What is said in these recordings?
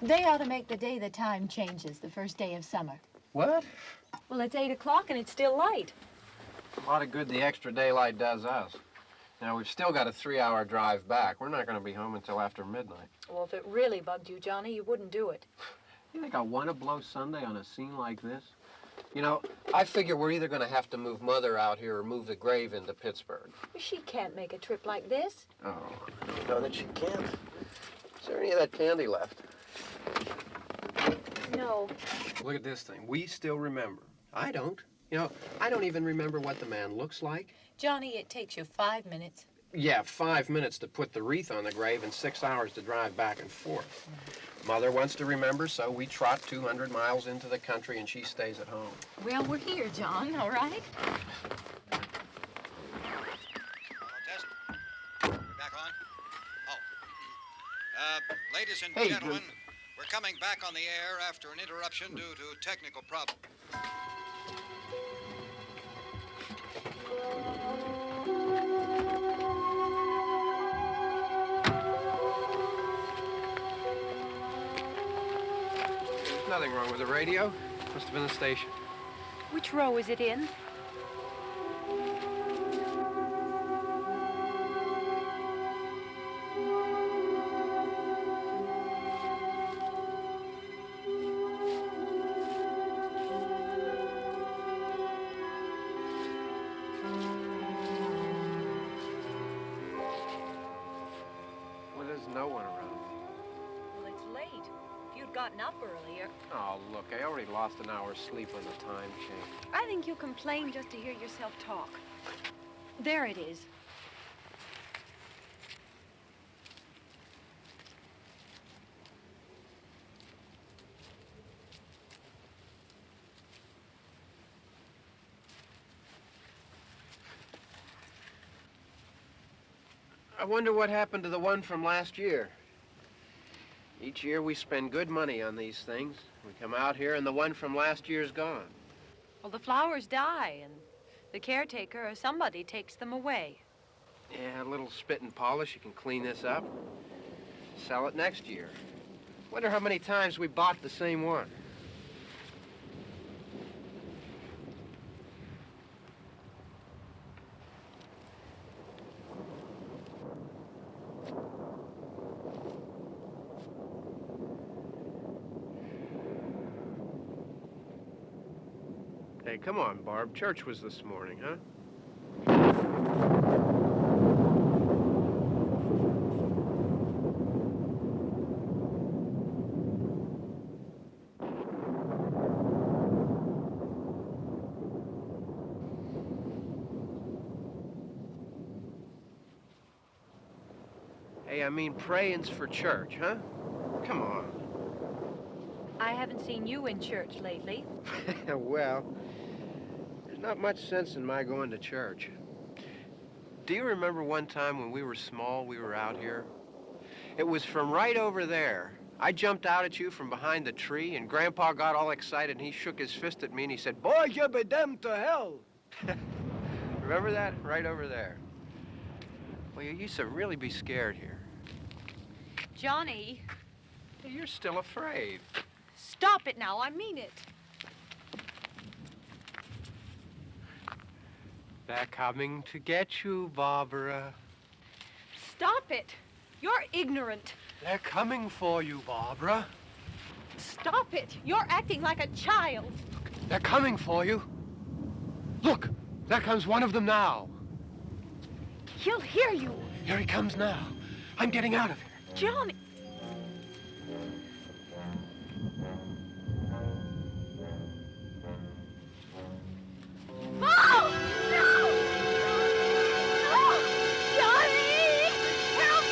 They ought to make the day the time changes, the first day of summer. What? Well, it's 8 o'clock and it's still light. A lot of good the extra daylight does us. Now, we've still got a 3-hour drive back. We're not going to be home until after midnight. Well, if it really bugged you, Johnny, you wouldn't do it. You think I want to blow Sunday on a scene like this? You know, I figure we're either going to have to move Mother out here or move the grave into Pittsburgh. She can't make a trip like this. Oh, I don't know that she can't. Is there any of that candy left? No. Look at this thing. We still remember. I don't. You know, I don't even remember what the man looks like. Johnny, it takes you 5 minutes. Yeah, 5 minutes to put the wreath on the grave and 6 hours to drive back and forth. Mother wants to remember, so we trot 200 miles into the country and she stays at home. Well, we're here, John, all right? Test. We're back on? Oh. Ladies and gentlemen, we're coming back on the air after an interruption due to technical problems. There's nothing wrong with the radio. Must have been the station. Which row is it in? No one around. Well, it's late. If you'd gotten up earlier. Oh, look, I already lost an hour's sleep on the time change. I think you complain just to hear yourself talk. There it is. I wonder what happened to the one from last year. Each year we spend good money on these things. We come out here and the one from last year's gone. Well, the flowers die and the caretaker or somebody takes them away. Yeah, a little spit and polish, you can clean this up. Sell it next year. Wonder how many times we bought the same one. Hey, come on, Barb. Church was this morning, huh? Hey, I mean, praying's for church, huh? Come on. I haven't seen you in church lately. Well, there's not much sense in my going to church. Do you remember one time when we were small, we were out here? It was from right over there. I jumped out at you from behind the tree, and Grandpa got all excited, and he shook his fist at me, and he said, "Boys, you'll be damned to hell." Remember that? Right over there. Well, you used to really be scared here. Johnny, You're still afraid. stop it now. I mean it. They're coming to get you, Barbara. Stop it. You're ignorant. They're coming for you, Barbara. Stop it. You're acting like a child. They're coming for you. Look, there comes one of them now. He'll hear you. Here he comes now. I'm getting out of here. Johnny. Oh! No! No! Johnny! Help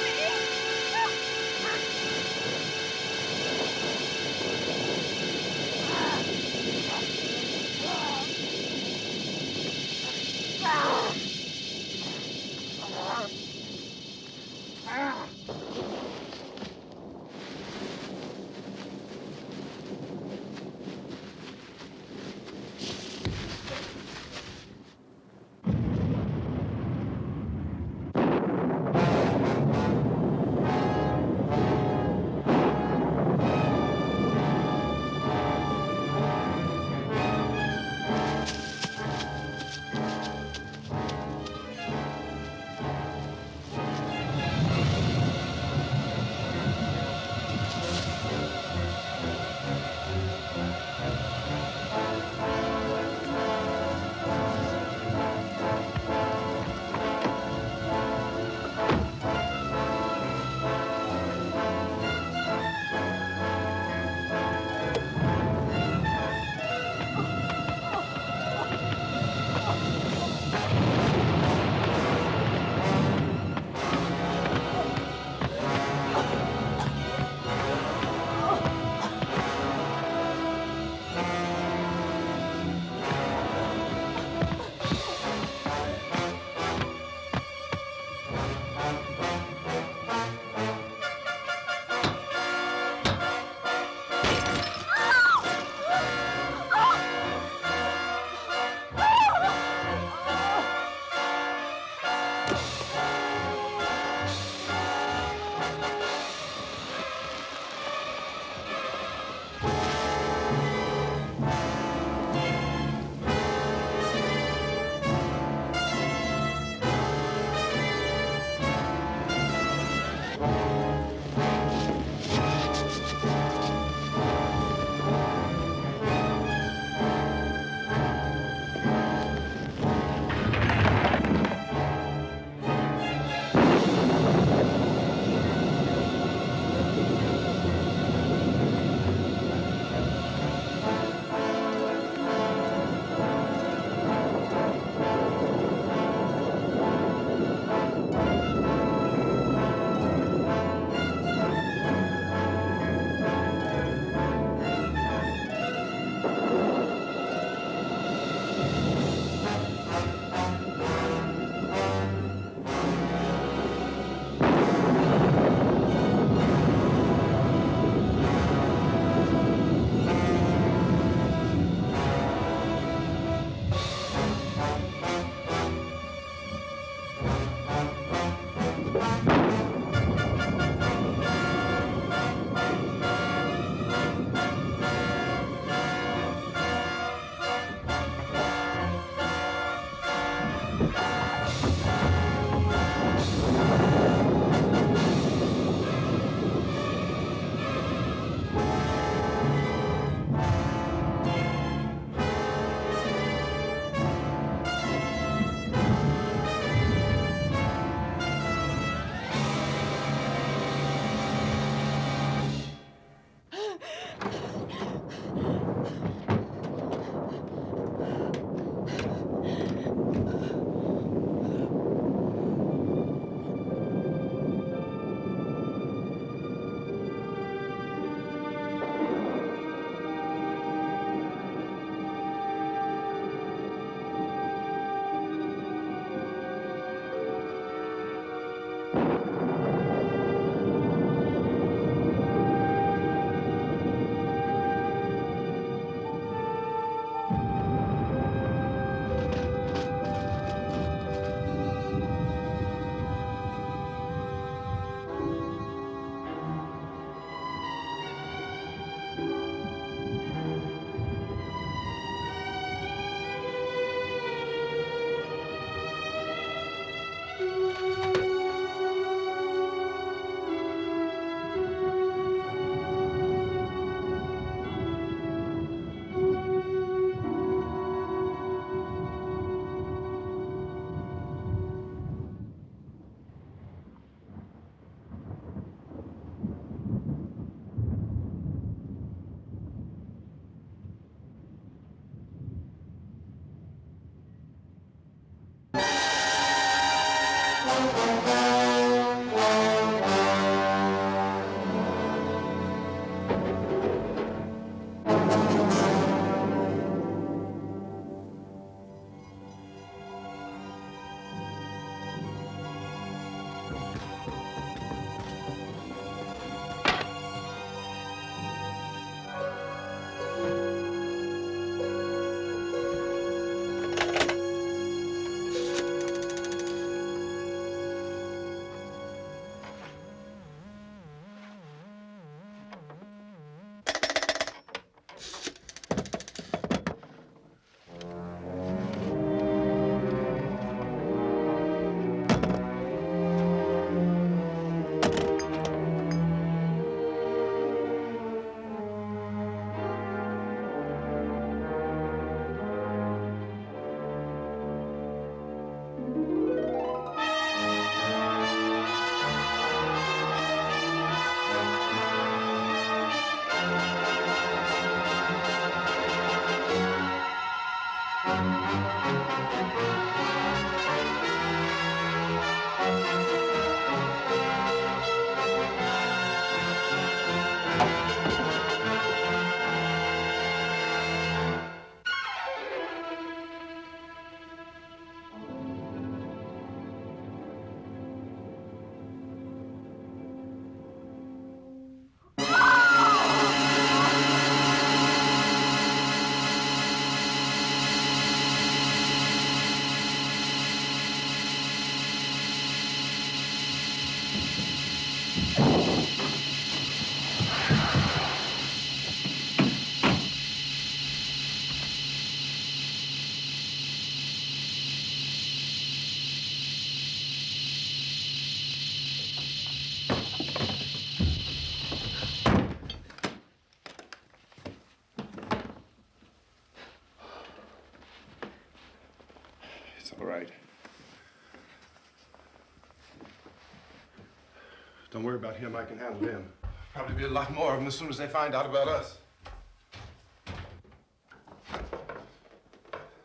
Don't worry about him. I can handle him. Probably be a lot more of them as soon as they find out about us.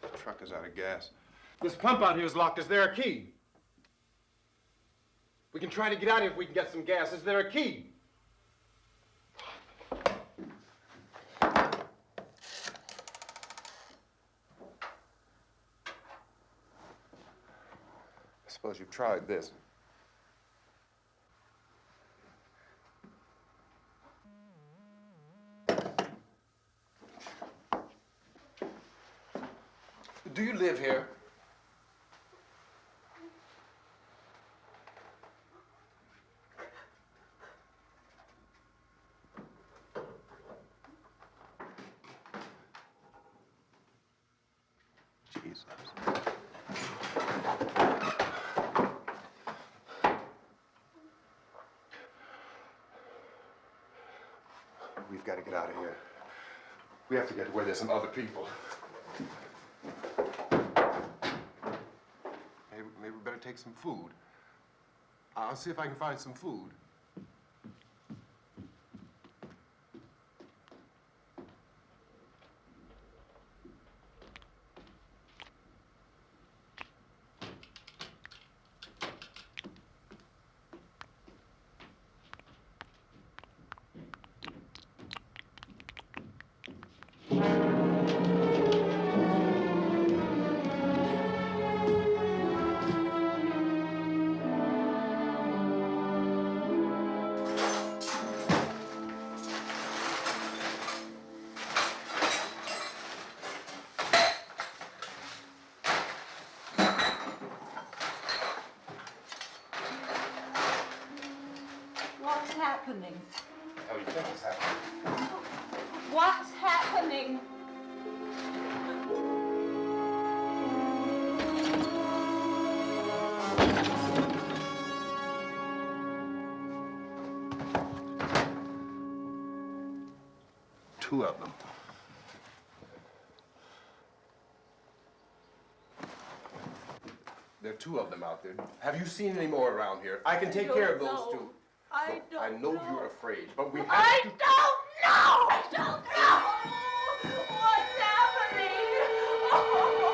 The truck is out of gas. This pump out here is locked. Is there a key? We can try to get out here if we can get some gas. Is there a key? I suppose you've tried this. Do you live here? Jesus. We've got to get out of here. We have to get to where there's some other people. Maybe we better take some food. I'll see if I can find some food. What's happening? How do you think it's happening? What's happening? Two of them. There are two of them out there. Have you seen any more around here? I can take care of those two. I don't I know know. you're afraid, but we have I to... don't know! I don't know! What's happening? Oh.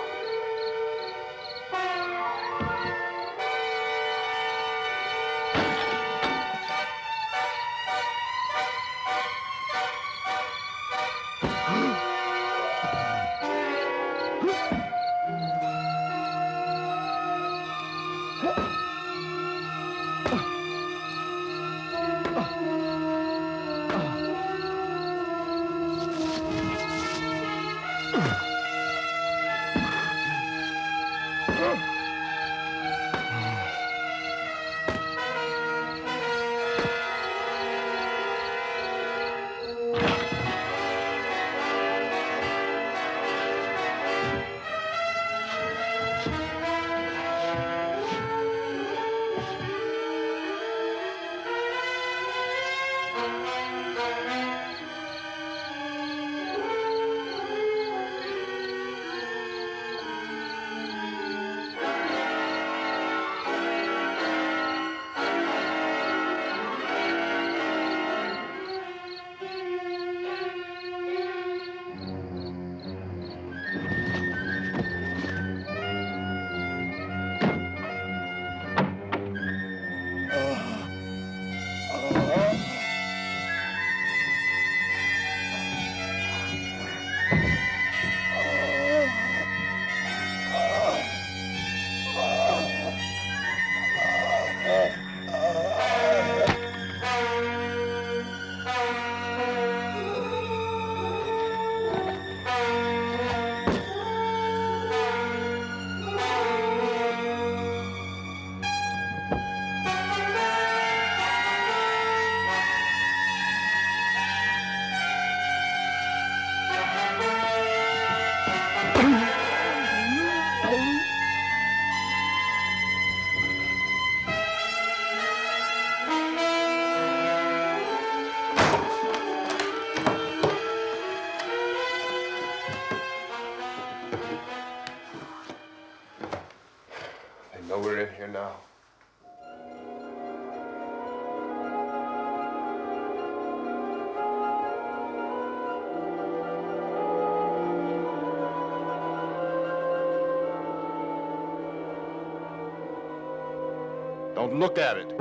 Don't look at it.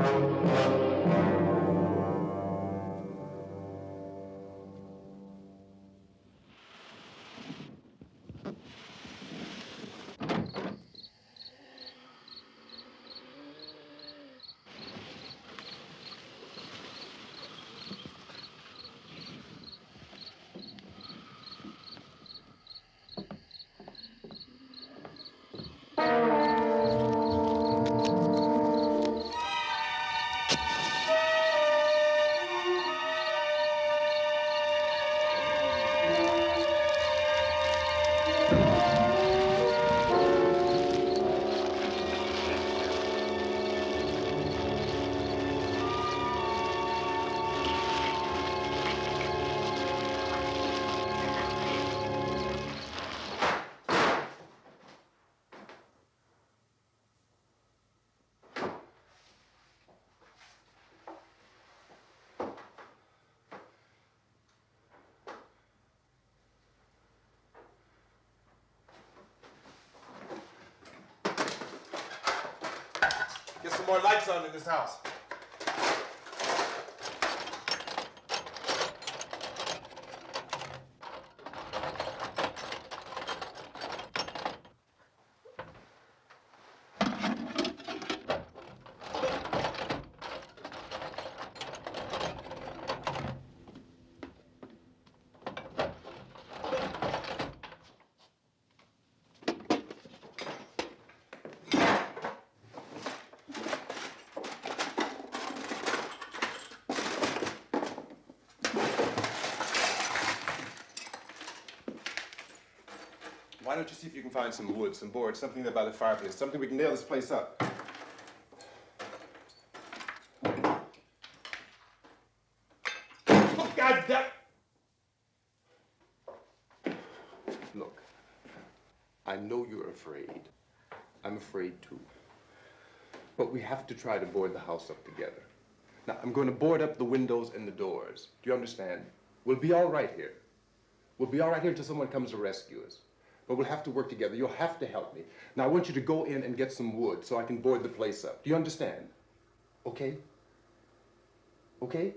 Get some more lights on in this house. Why don't you see if you can find some wood, some boards, something there by the fireplace, something we can nail this place up. Oh, God damn! Look, I know you're afraid. I'm afraid too. But we have to try to board the house up together. Now, I'm going to board up the windows and the doors. Do you understand? We'll be all right here. We'll be all right here until someone comes to rescue us. But we'll have to work together. You'll have to help me. Now, I want you to go in and get some wood so I can board the place up. Do you understand? Okay? Okay?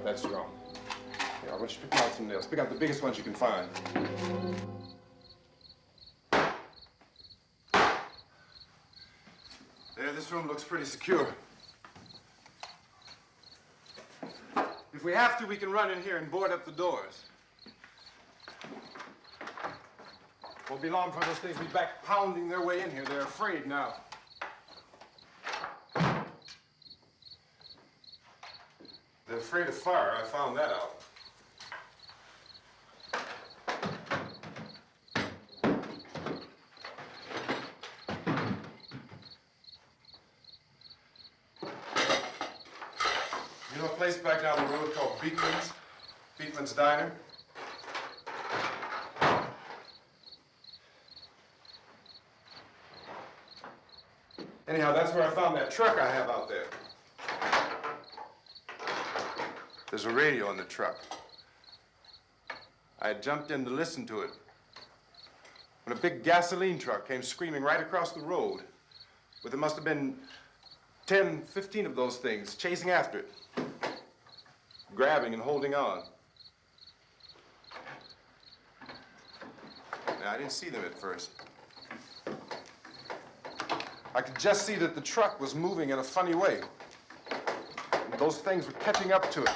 That's wrong. Here, I want you to pick out some nails. Pick out the biggest ones you can find. There, this room looks pretty secure. If we have to, we can run in here and board up the doors. Won't be long before those things be back pounding their way in here. They're afraid now. They're afraid of fire. I found that out. You know a place back down the road called Beekman's? Beekman's Diner? Anyhow, that's where I found that truck I have out there. There's a radio in the truck. I had jumped in to listen to it when a big gasoline truck came screaming right across the road with there must have been 10, 15 of those things chasing after it, grabbing and holding on. Now, I didn't see them at first. I could just see that the truck was moving in a funny way. And those things were catching up to it.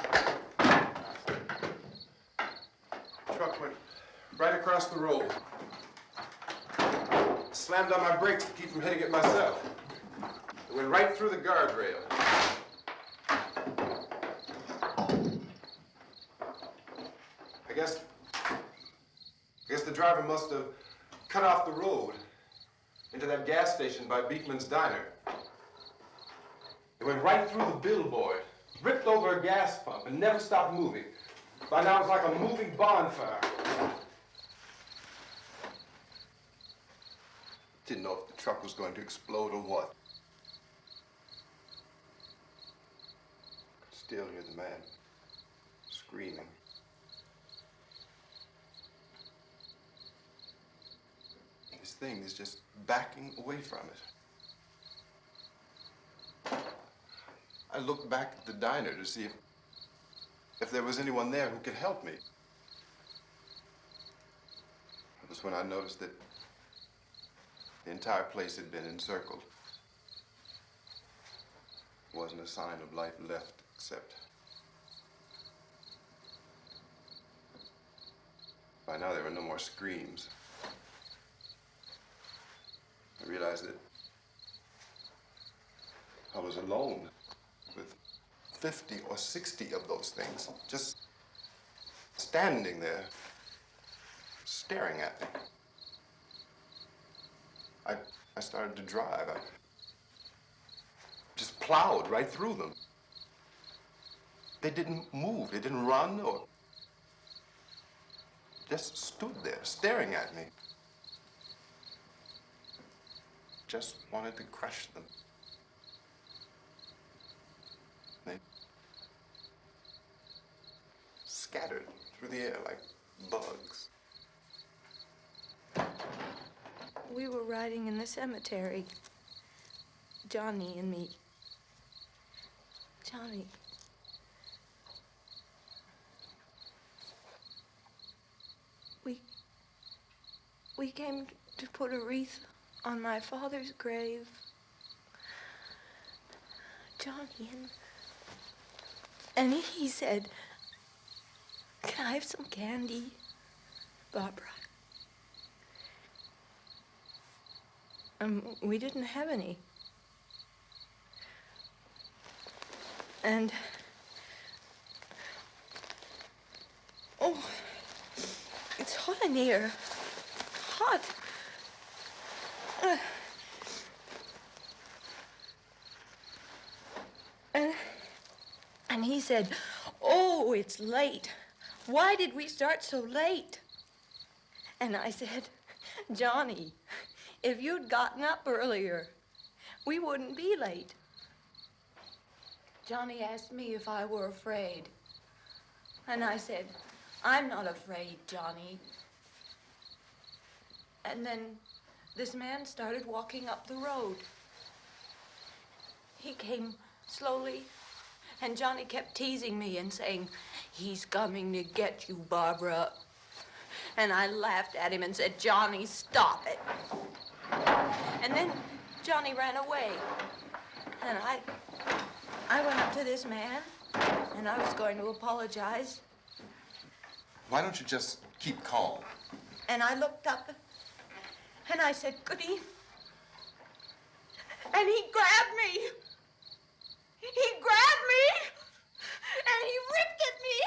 The truck went right across the road. Slammed on my brakes to keep from hitting it myself. It went right through the guardrail. I guess the driver must have cut off the road into that gas station by Beekman's Diner. It went right through the billboard, ripped over a gas pump, and never stopped moving. By now, it was like a moving bonfire. Didn't know if the truck was going to explode or what. Could still hear the man screaming. This thing is just backing away from it. I looked back at the diner to see if there was anyone there who could help me. It was when I noticed that the entire place had been encircled. There wasn't a sign of life left except by now there were no more screams. I realized that I was alone with 50 or 60 of those things, just standing there, staring at me. I started to drive. I just plowed right through them. They didn't move, they didn't run or just stood there, staring at me. Just wanted to crush them. They scattered through the air like bugs. We were riding in the cemetery, Johnny and me. Johnny. We came to put a wreath on my father's grave. Johnny, and he said, "Can I have some candy, Barbara?" We didn't have any. And, oh, it's hot in here. Hot. And he said, "Oh, it's late. Why did we start so late?" And I said, "Johnny, if you'd gotten up earlier, we wouldn't be late." Johnny asked me if I were afraid. And I said, "I'm not afraid, Johnny." And then this man started walking up the road. He came slowly And Johnny kept teasing me and saying, "He's coming to get you, Barbara." And I laughed at him and said, "Johnny, stop it." And then Johnny ran away. And I went up to this man, and I was going to apologize. Why don't you just keep calm? And I looked up, and I said, "Goody." And he grabbed me. He grabbed me, and he ripped at me.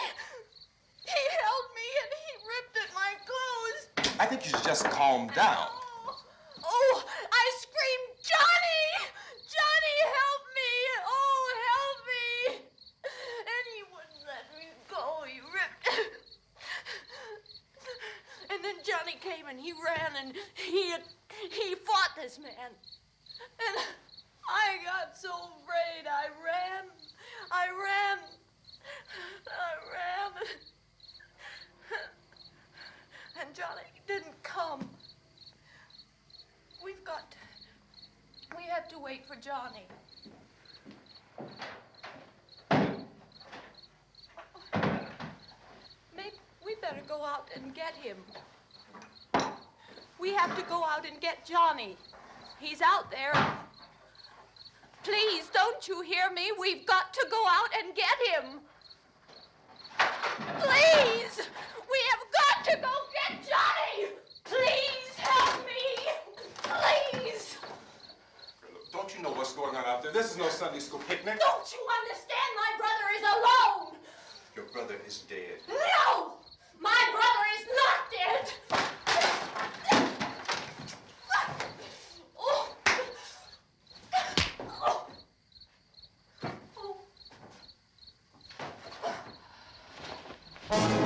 He held me, and he ripped at my clothes. I think you should just calm down. Oh, I screamed, "Johnny! Johnny, help me! Oh, help me!" And he wouldn't let me go. He ripped. And then Johnny came and he ran and he fought this man. And I got so afraid. I ran. And Johnny didn't come. We have to wait for Johnny. Maybe we better go out and get him. We have to go out and get Johnny. He's out there. Please, don't you hear me? We've got to go out and get him. Please! We have got to go get Johnny! Please help me! Please! Don't you know what's going on out there? This is no Sunday school picnic. Don't you understand? My brother is alone! Your brother is dead. No! My brother is not dead! Oh. Oh.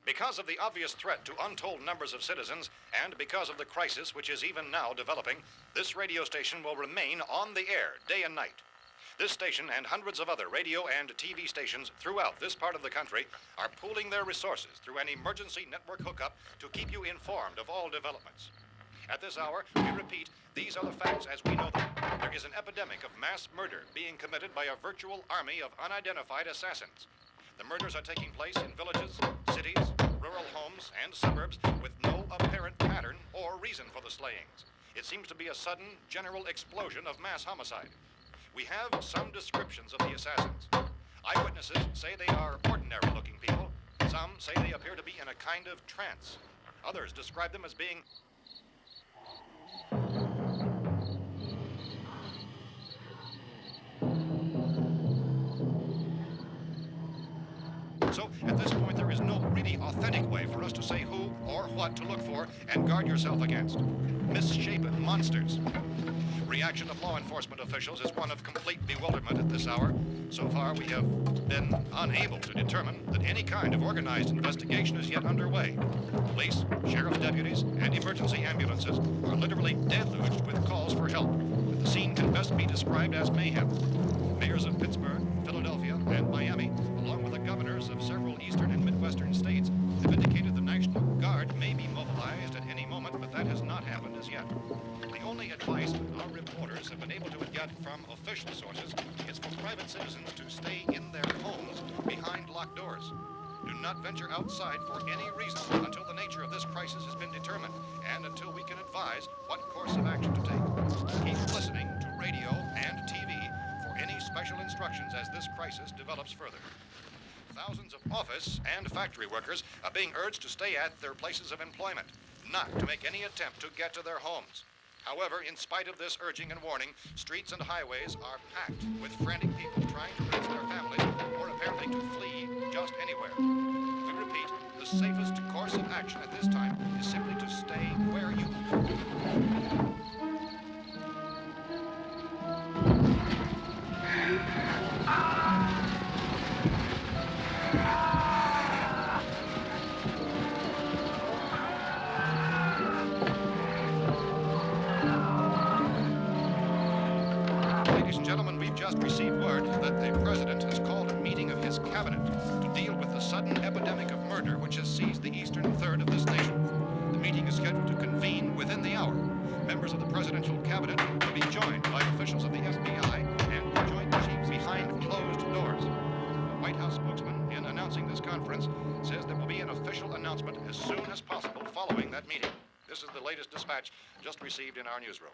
Because of the obvious threat to untold numbers of citizens, and because of the crisis which is even now developing, this radio station will remain on the air day and night. This station and hundreds of other radio and TV stations throughout this part of the country are pooling their resources through an emergency network hookup to keep you informed of all developments. At this hour, we repeat, these are the facts as we know them. There is an epidemic of mass murder being committed by a virtual army of unidentified assassins. The murders are taking place in villages, cities, rural homes, and suburbs with no apparent pattern or reason for the slayings. It seems to be a sudden, general explosion of mass homicide. We have some descriptions of the assassins. Eyewitnesses say they are ordinary-looking people. Some say they appear to be in a kind of trance. Others describe them as being So, at this point, there is no really authentic way for us to say who or what to look for and guard yourself against. Misshapen monsters. Reaction of law enforcement officials is one of complete bewilderment at this hour. So far, we have been unable to determine that any kind of organized investigation is yet underway. Police, sheriff's deputies, and emergency ambulances are literally deluged with calls for help. But the scene can best be described as mayhem. Mayors of Pittsburgh, Philadelphia, and Miami, along with the governors of several eastern and midwestern states, have indicated the National Guard may be mobilized at any moment, but that has not happened as yet. The only advice our reporters have been able to get from official sources is for private citizens to stay in their homes behind locked doors. Do not venture outside for any reason until the nature of this crisis has been determined and until we can advise what course of action to take. Keep listening to radio and TV for any special instructions as this crisis develops further. Thousands of office and factory workers are being urged to stay at their places of employment, not to make any attempt to get to their homes. However, in spite of this urging and warning, streets and highways are packed with frantic people trying to reach their families or apparently to flee just anywhere. We repeat, the safest course of action at this time is simply to stay where you Ladies and gentlemen, we've just received word that the president has called a meeting of his cabinet to deal with the sudden epidemic of murder which has seized the eastern third of this nation. The meeting is scheduled to convene within the hour. Members of the presidential cabinet will be joined by officials of the FBI and the Joint Chiefs behind closed doors. The White House spokesman, in announcing this conference, says there will be an official announcement as soon as possible following that meeting. This is the latest dispatch just received in our newsroom.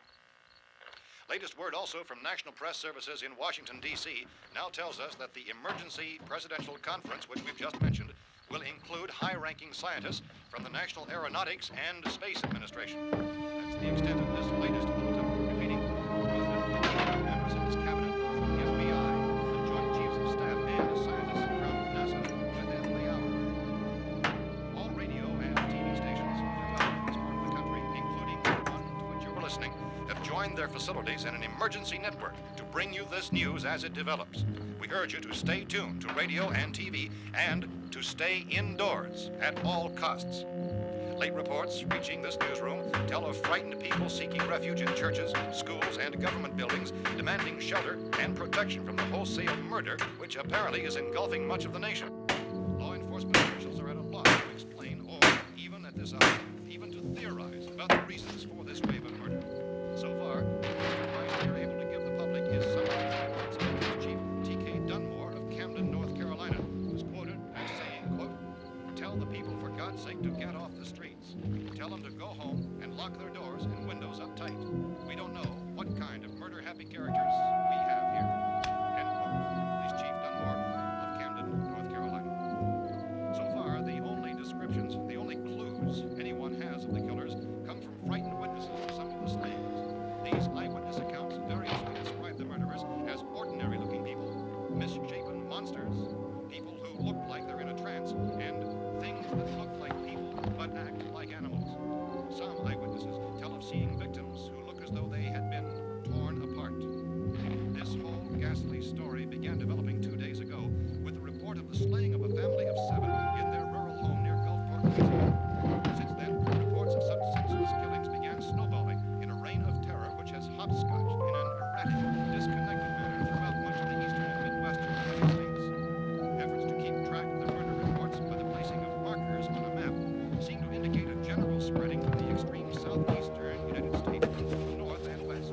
Latest word also from National Press Services in Washington, D.C. now tells us that the emergency presidential conference, which we've just mentioned, will include high-ranking scientists from the National Aeronautics and Space Administration. That's the extent of this latest bulletin. Repeating, the President, members of his cabinet, the FBI, the Joint Chiefs of Staff, and scientists from NASA within the hour. All radio and TV stations throughout this part of the country, including the one to which you're listening, have joined their facilities in an emergency network to bring you this news as it develops. We urge you to stay tuned to radio and TV and to stay indoors at all costs. Late reports reaching this newsroom tell of frightened people seeking refuge in churches, schools, and government buildings, demanding shelter and protection from the wholesale murder which apparently is engulfing much of the nation. Law enforcement officials are at a loss to explain or, even at this hour, even to theorize about the reasons for this wave of murder. So far, the best advice we are able to give the public is something Scientist Chief T.K. Dunmore of Camden, North Carolina, was quoted as saying, quote, "Tell the people, for God's sake, to get off the streets. Tell them to go home and lock their doors and windows up tight. We don't know what kind of murder-happy characters we have here." End quote. Police Chief Dunmore of Camden, North Carolina. So far, the only descriptions, the only clues anyone has of the killers come from frightened witnesses of some of the slayings. These eyewitness accounts variously describe the murderers as ordinary-looking people, misshapen monsters, people who look like they're in a trance, and things that look like people but act like animals. Some eyewitnesses tell of seeing victims who look as though they had been torn apart. This whole ghastly story began developing 2 days ago with the report of the slaying of a family of 7 in their rural home near Gulfport, Louisiana. Since then, reports of such senseless killings began snowballing in a reign of terror which has hopscotched in an erratic, disconnected manner throughout much of the eastern and midwestern United States. Efforts to keep track of the murder reports by the placing of markers on a map seem to indicate a general spreading from the extreme southeastern United States to the north and west.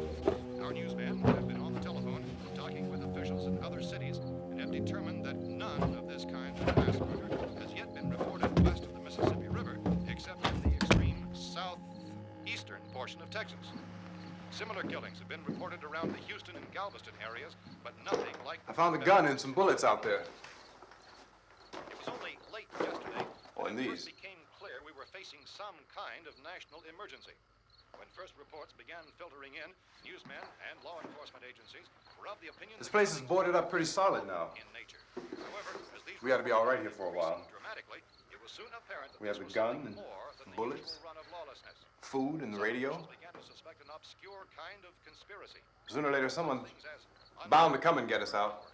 Our newsmen have been on the telephone talking with officials in other cities and have determined that none of this kind of mass murder has yet been reported west of the Mississippi River, except in the extreme southeastern portion of Texas. Similar killings have been reported around the Houston and Galveston areas, but nothing like... I found a gun and some bullets out there. It was only late yesterday Oh, and that it these. first became clear we were facing some kind of national emergency. When first reports began filtering in, newsmen and law enforcement agencies were of the opinion This that place is killings boarded were up pretty solid now. in nature. However, as these We ought to be all right reports here for a began while. increasing dramatically, it was soon apparent that We this have a was gun something and more than the bullets, usual run of lawlessness. food and the Some radio. officials began to suspect an obscure kind of conspiracy. Sooner or later, someone's Things as bound to come and get us out.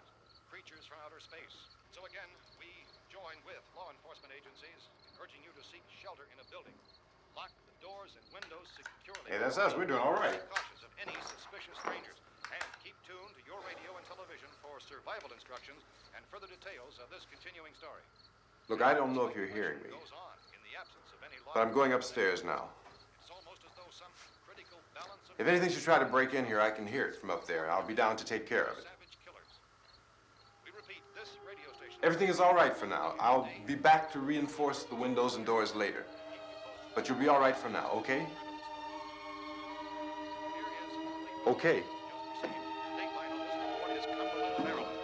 creatures from outer space. So again, we join with law enforcement agencies in urging you to seek shelter in a building. Lock the doors and windows securely. Hey, that's us. We're doing all right. Be cautious of any suspicious strangers. And keep tuned to your radio and television for survival instructions and further details of this continuing story. Look, I don't know if you're hearing me, Goes on in the absence of any law. but I'm going upstairs now. It's almost as though some critical balance of If anything should try to break in here, I can hear it from up there, and I'll be down to take care of it. savage killers. We repeat, this radio station. Everything is all right for now. I'll be back to reinforce the windows and doors later. But you'll be all right for now, okay? Okay. Dateline on this report is Cumberland, Maryland.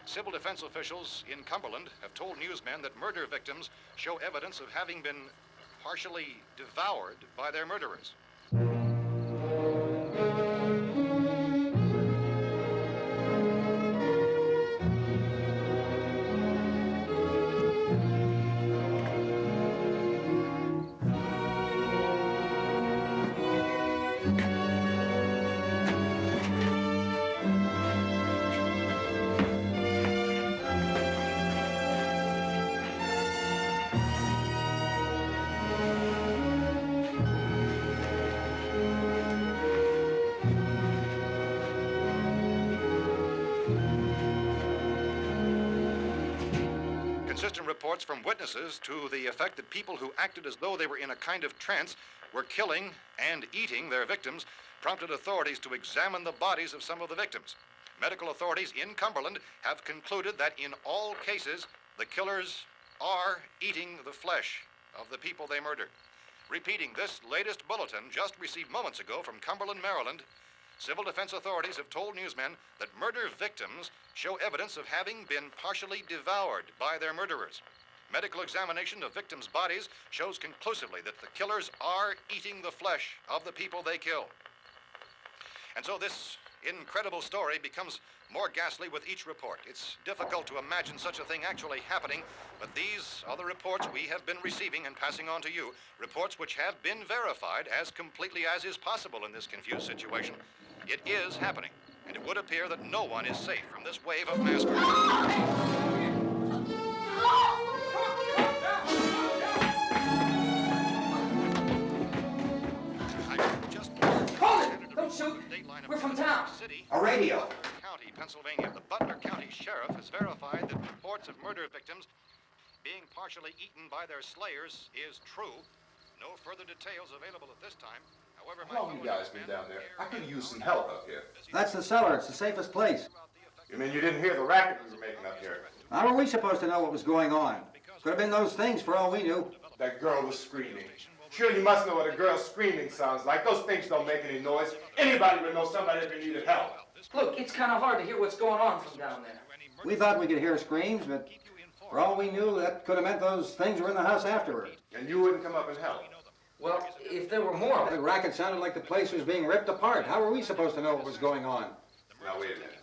Civil defense officials in Cumberland have told newsmen that murder victims show evidence of having been partially devoured by their murderers. Consistent reports from witnesses to the effect that people who acted as though they were in a kind of trance were killing and eating their victims prompted authorities to examine the bodies of some of the victims. Medical authorities in Cumberland have concluded that in all cases, the killers are eating the flesh of the people they murdered. Repeating this latest bulletin just received moments ago from Cumberland, Maryland, civil defense authorities have told newsmen that murder victims show evidence of having been partially devoured by their murderers. Medical examination of victims' bodies shows conclusively that the killers are eating the flesh of the people they kill. And so this incredible story becomes more ghastly with each report. It's difficult to imagine such a thing actually happening, but these are the reports we have been receiving and passing on to you, reports which have been verified as completely as is possible in this confused situation. It is happening, and it would appear that no one is safe from this wave of mass murder. Don't shoot! We're from town. A radio. County, Pennsylvania. The Butler County Sheriff has verified that reports of murder victims being partially eaten by their slayers is true. No further details available at this time. However, How long you guys been down there? I could use some help up here. That's the cellar. It's the safest place. You mean you didn't hear the racket we were making up here? How were we supposed to know what was going on? Could have been those things for all we knew. That girl was screaming. Sure, you must know what a girl screaming sounds like. Those things don't make any noise. Anybody would know somebody ever needed help. Look, it's kind of hard to hear what's going on from down there. We thought we could hear screams, but for all we knew, that could have meant those things were in the house afterward. And you wouldn't come up and help? Well, if there were more of The it. racket sounded like the place was being ripped apart. How were we supposed to know what was going on? Now, wait a minute.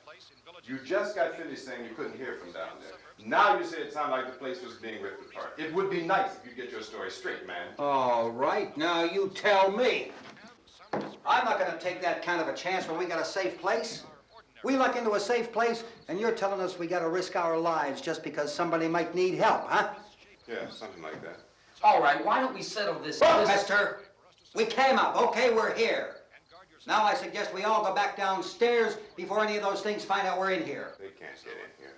You just got finished saying you couldn't hear from down there. Now you say it sounded like the place was being ripped apart. It would be nice if you get your story straight, man. All right, now you tell me. I'm not going to take that kind of a chance when we got a safe place. We luck into a safe place, and you're telling us we got to risk our lives just because somebody might need help, huh? Yeah, something like that. All right, why don't we settle this? Look, mister, we came up. Okay, we're here. Now I suggest we all go back downstairs before any of those things find out we're in here. They can't get in here.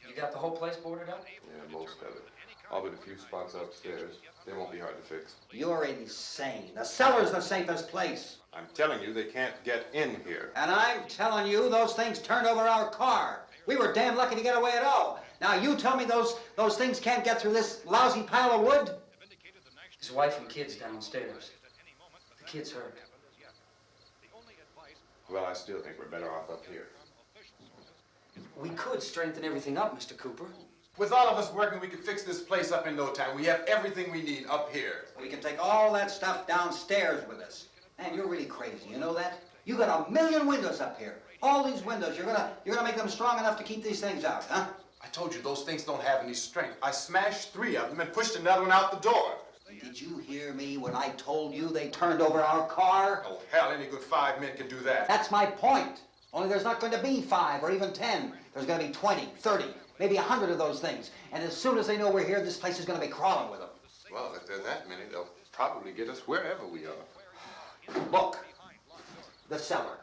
You got the whole place boarded up? Yeah, most of it. All but a few spots upstairs. They won't be hard to fix. You're insane. The cellar's the safest place. I'm telling you, they can't get in here. And I'm telling you, those things turned over our car. We were damn lucky to get away at all. Now you tell me those things can't get through this lousy pile of wood? His wife and kids downstairs. The kid's hurt. Well, I still think we're better off up here. We could strengthen everything up, Mr. Cooper. With all of us working, we could fix this place up in no time. We have everything we need up here. We can take all that stuff downstairs with us. Man, you're really crazy, you know that? You got 1,000,000 windows up here. All these windows, you're gonna make them strong enough to keep these things out, huh? I told you, those things don't have any strength. I smashed 3 of them and pushed another one out the door. Did you hear me when I told you they turned over our car? Oh, hell, any good 5 men can do that. That's my point. Only there's not going to be 5 or even 10. There's going to be 20, 30, maybe 100 of those things. And as soon as they know we're here, this place is going to be crawling with them. Well, if there are that many, they'll probably get us wherever we are. Look, the cellar.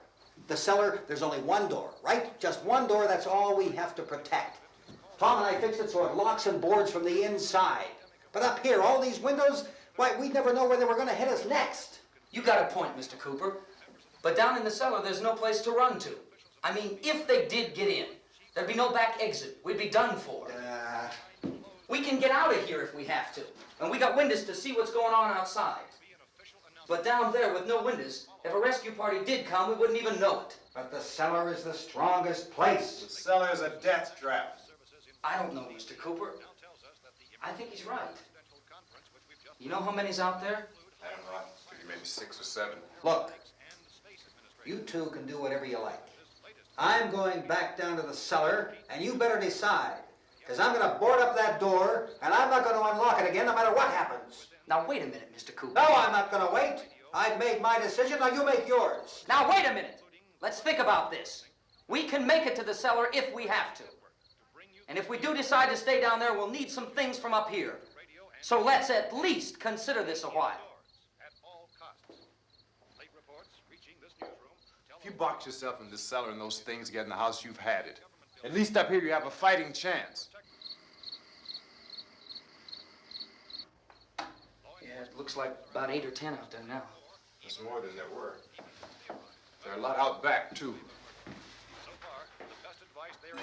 The cellar, there's only one door, right? Just one door, that's all we have to protect. Tom and I fixed it so it locks and boards from the inside. But up here, all these windows, why, we'd never know where they were going to hit us next. You got a point, Mr. Cooper. But down in the cellar, there's no place to run to. I mean, if they did get in, there'd be no back exit. We'd be done for. We can get out of here if we have to. And we got windows to see what's going on outside. But down there with no windows, if a rescue party did come, we wouldn't even know it. But the cellar is the strongest place. The cellar is a death trap. I don't know, Mr. Cooper. I think he's right. You know how many's out there? I don't know. Maybe 6 or 7. Look, you two can do whatever you like. I'm going back down to the cellar, and you better decide. Because I'm going to board up that door, and I'm not going to unlock it again no matter what happens. Now, wait a minute, Mr. Cooper. No, I'm not going to wait. I've made my decision, now you make yours. Now, wait a minute. Let's think about this. We can make it to the cellar if we have to. And if we do decide to stay down there, we'll need some things from up here. So let's at least consider this a while. If you box yourself in this cellar and those things get in the house, you've had it. At least up here you have a fighting chance. Yeah, it looks like about 8 or 10 out there now. There's more than there were. There are a lot out back, too. So far, the best advice there is...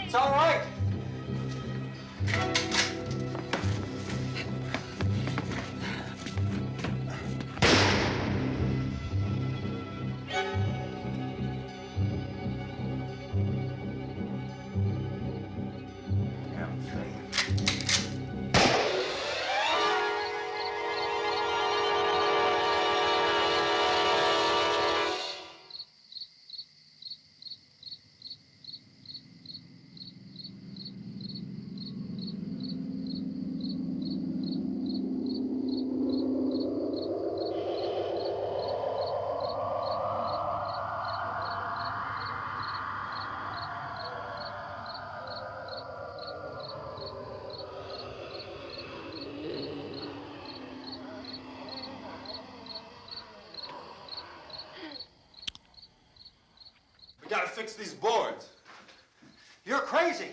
It's all right. We gotta fix these boards. You're crazy.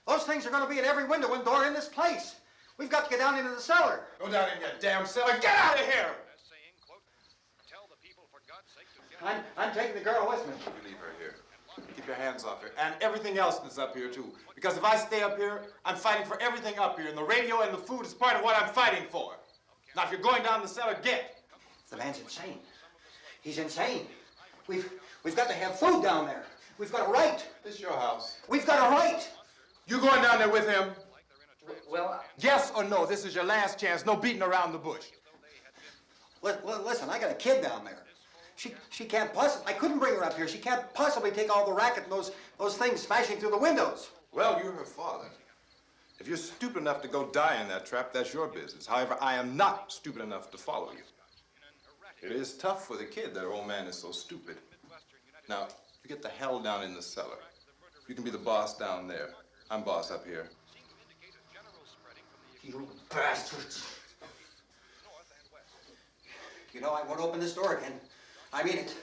Those things are going to be in every window and door in this place. We've got to get down into the cellar. Go down in your damn cellar. Get out of here! I'm taking the girl with me. You leave her here. Keep your hands off her. And everything else that's up here, too. Because if I stay up here, I'm fighting for everything up here. And the radio and the food is part of what I'm fighting for. Now, if you're going down the cellar, get. The man's insane. He's insane. We've got to have food down there. We've got a right. This is your house. We've got a right. You going down there with him? Well, Yes or no? This is your last chance. No beating around the bush. Listen, I got a kid down there. She can't possibly, I couldn't bring her up here. She can't possibly take all the racket and those things smashing through the windows. Well, you're her father. If you're stupid enough to go die in that trap, that's your business. However, I am not stupid enough to follow you. It is tough for the kid that old man is so stupid. Now, you get the hell down in the cellar. You can be the boss down there. I'm boss up here. You bastards. You know, I won't open this door again. I mean it.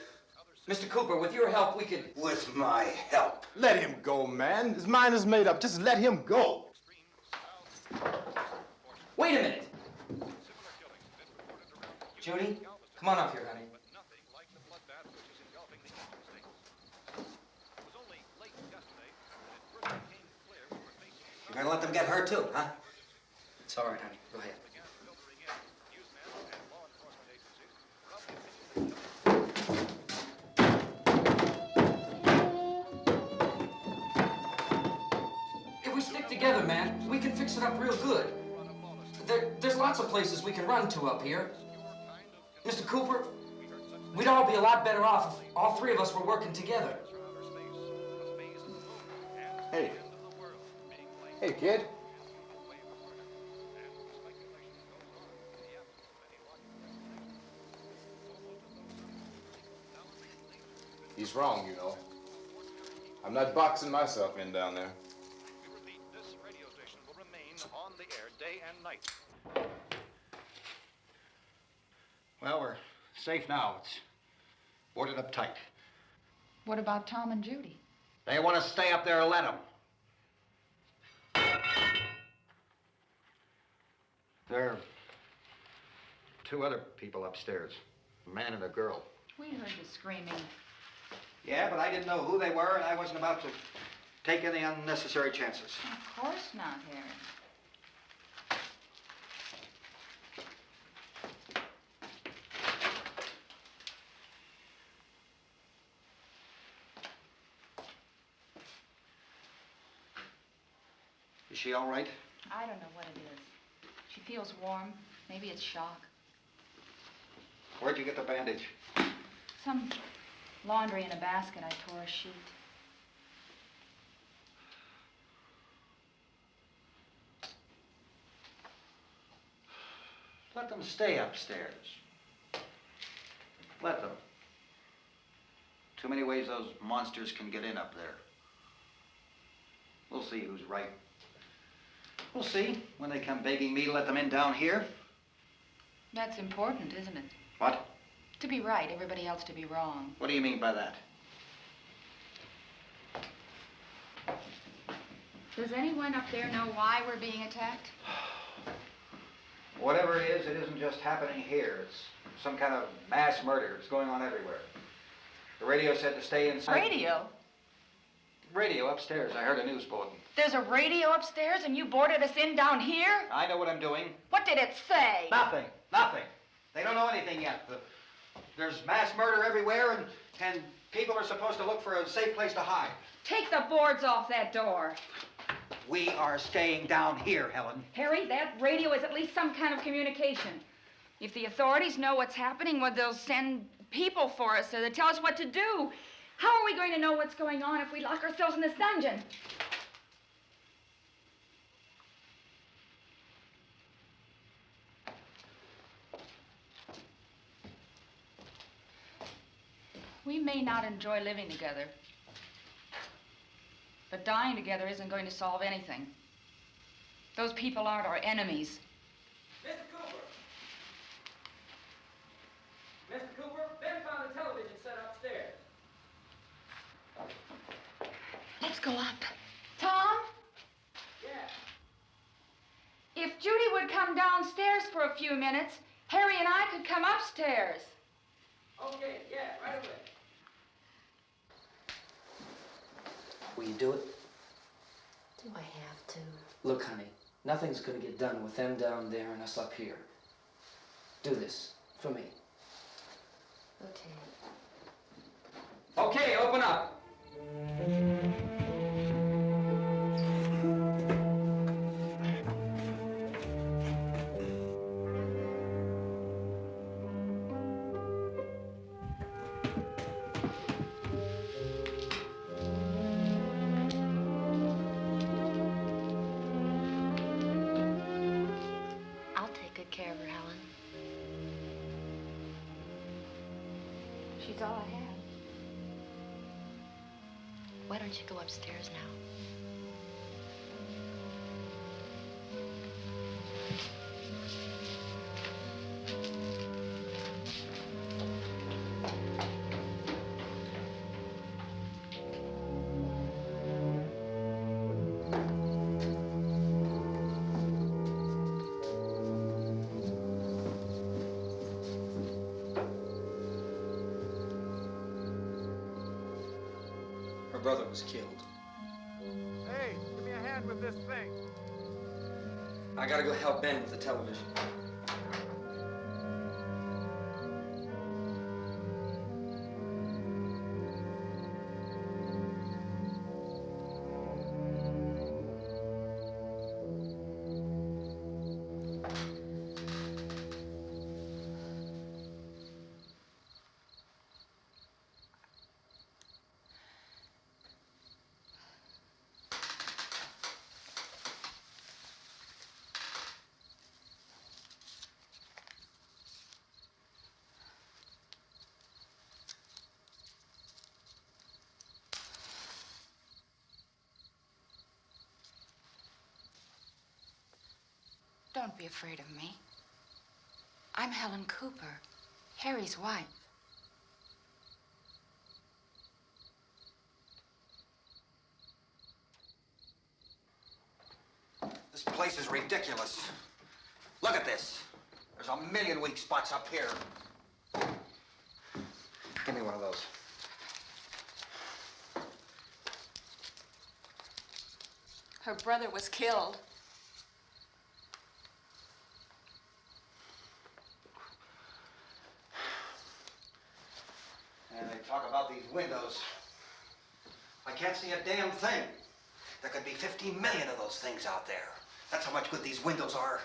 Mr. Cooper, with your help, we could... With my help. Let him go, man. His mind is made up. Just let him go. Wait a minute. Judy, come on up here, honey. You're gonna let them get hurt too, huh? It's all right, honey. Go ahead. If we stick together, man, we can fix it up real good. There's lots of places we can run to up here. Mr. Cooper, we'd all be a lot better off if all three of us were working together. Hey. Hey, kid. He's wrong, you know. I'm not boxing myself in down there. This radio station will remain on the air day and night. Well, we're safe now. It's boarded up tight. What about Tom and Judy? They want to stay up there, let them. There are two other people upstairs, a man and a girl. We heard the screaming. Yeah, but I didn't know who they were, and I wasn't about to take any unnecessary chances. Of course not, Harry. Is she all right? I don't know what it is. She feels warm. Maybe it's shock. Where'd you get the bandage? Some laundry in a basket. I tore a sheet. Let them stay upstairs. Let them. Too many ways those monsters can get in up there. We'll see who's right. We'll see when they come begging me to let them in down here. That's important, isn't it? What? To be right, everybody else to be wrong. What do you mean by that? Does anyone up there know why we're being attacked? Whatever it isn't just happening here. It's some kind of mass murder. It's going on everywhere. The radio said to stay inside. Radio? Radio upstairs. I heard a news bulletin. There's a radio upstairs and you boarded us in down here? I know what I'm doing. What did it say? Nothing. Nothing. They don't know anything yet. There's mass murder everywhere, and people are supposed to look for a safe place to hide. Take the boards off that door. We are staying down here, Helen. Harry, that radio is at least some kind of communication. If the authorities know what's happening, well, they'll send people for us so they'll tell us what to do. How are we going to know what's going on if we lock ourselves in this dungeon? We may not enjoy living together, but dying together isn't going to solve anything. Those people aren't our enemies. Mr. Cooper! Mr. Cooper, Ben found the television set upstairs. Let's go up. Tom? Yeah. If Judy would come downstairs for a few minutes, Harry and I could come upstairs. Okay, yeah, right away. Will you do it? Do I have to? Look, honey, nothing's gonna get done with them down there and us up here. Do this for me. Okay. Okay, open up. I'll take good care of her, Helen. She's all I have. Why don't you go upstairs now? Her brother was killed. Hey, give me a hand with this thing. I gotta go help Ben with the television. Don't be afraid of me. I'm Helen Cooper, Harry's wife. This place is ridiculous. Look at this. There's a million weak spots up here. Give me one of those. Her brother was killed. And they talk about these windows. I can't see a damn thing. There could be 15 million of those things out there. That's how much good these windows are.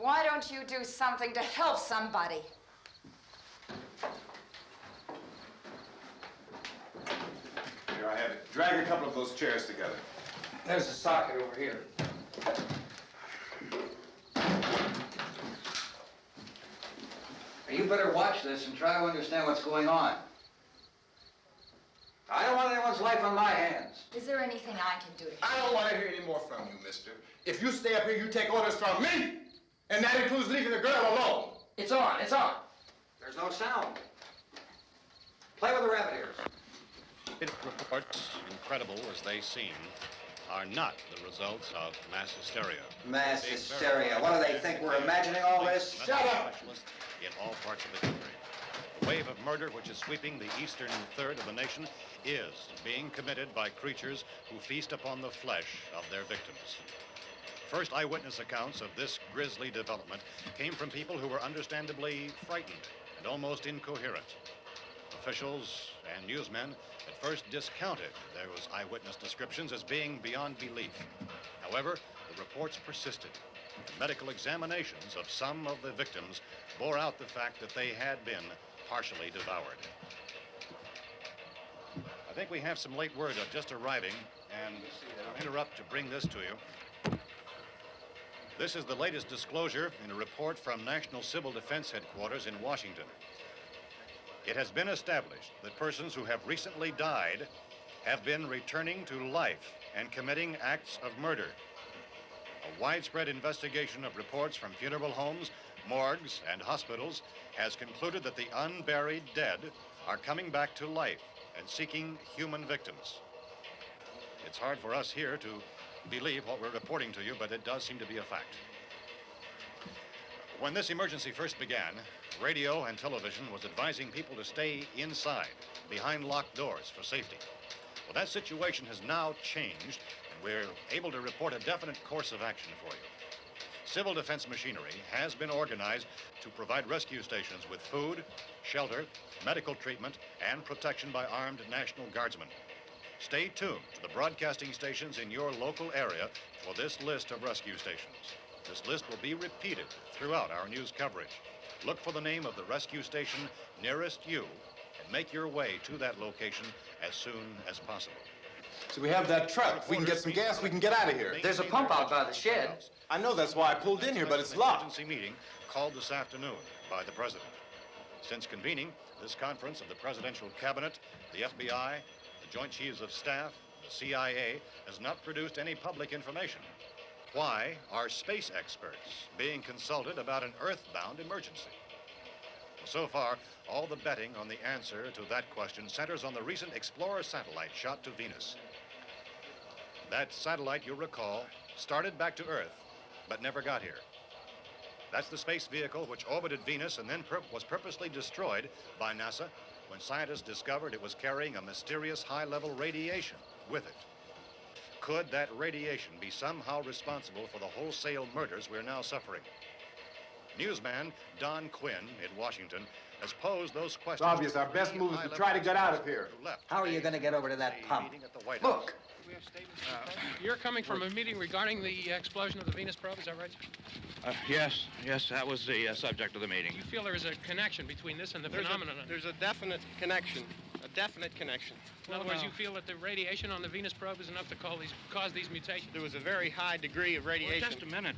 Why don't you do something to help somebody? Here, I have it. Drag a couple of those chairs together. There's a socket over here. You better watch this and try to understand what's going on. I don't want anyone's life on my hands. Is there anything I can do to I don't want to hear any more from you, mister. If you stay up here, you take orders from me. And that includes leaving the girl alone. It's on, it's on. There's no sound. Play with the rabbit ears. Reports, incredible as they seem, are not the results of mass hysteria. Mass hysteria. What do they think? We're imagining all this? Shut up! In all parts of the country. The wave of murder which is sweeping the eastern third of the nation is being committed by creatures who feast upon the flesh of their victims. First eyewitness accounts of this grisly development came from people who were understandably frightened and almost incoherent. Officials and newsmen at first discounted those eyewitness descriptions as being beyond belief. However, the reports persisted. And medical examinations of some of the victims bore out the fact that they had been partially devoured. I think we have some late word just arriving, and I'll interrupt to bring this to you. This is the latest disclosure in a report from National Civil Defense Headquarters in Washington. It has been established that persons who have recently died have been returning to life and committing acts of murder. A widespread investigation of reports from funeral homes, morgues, and hospitals has concluded that the unburied dead are coming back to life and seeking human victims. It's hard for us here to believe what we're reporting to you, but it does seem to be a fact. When this emergency first began, radio and television was advising people to stay inside, behind locked doors for safety. Well, that situation has now changed, and we're able to report a definite course of action for you. Civil defense machinery has been organized to provide rescue stations with food, shelter, medical treatment, and protection by armed National Guardsmen. Stay tuned to the broadcasting stations in your local area for this list of rescue stations. This list will be repeated throughout our news coverage. Look for the name of the rescue station nearest you and make your way to that location as soon as possible. So we have that truck. If we can get some gas, we can get out of here. There's a pump out by the shed. I know, that's why I pulled in here, but it's locked. Emergency meeting called this afternoon by the president. Since convening this conference of the presidential cabinet, the FBI, the Joint Chiefs of Staff, the CIA has not produced any public information. Why are space experts being consulted about an earthbound emergency? Well, so far, all the betting on the answer to that question centers on the recent Explorer satellite shot to Venus. That satellite, you'll recall, started back to Earth, but never got here. That's the space vehicle which orbited Venus and then was purposely destroyed by NASA when scientists discovered it was carrying a mysterious high-level radiation with it. Could that radiation be somehow responsible for the wholesale murders we're now suffering? Newsman Don Quinn in Washington has posed those questions. It's obvious our best move is to try to get out of here. How are you going to get over to that pump? Look! You're coming from a meeting regarding the explosion of the Venus probe, is that right? Yes, that was the subject of the meeting. You feel there is a connection between this and the phenomenon? There's a definite connection. In other words, you feel that the radiation on the Venus probe is enough to cause these mutations? There was a very high degree of radiation. Well, just a minute.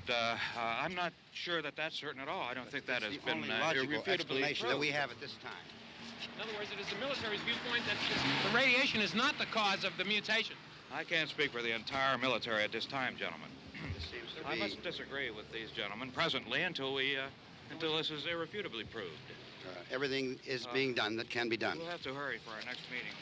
I'm not sure that that's certain at all. I don't think that has been logical irrefutably explanation proved. that we have at this time. In other words, it is the military's viewpoint that the radiation is not the cause of the mutation. I can't speak for the entire military at this time, gentlemen. This seems to I be... must disagree with these gentlemen presently until this is irrefutably proved. everything is being done that can be done. We'll have to hurry for our next meeting.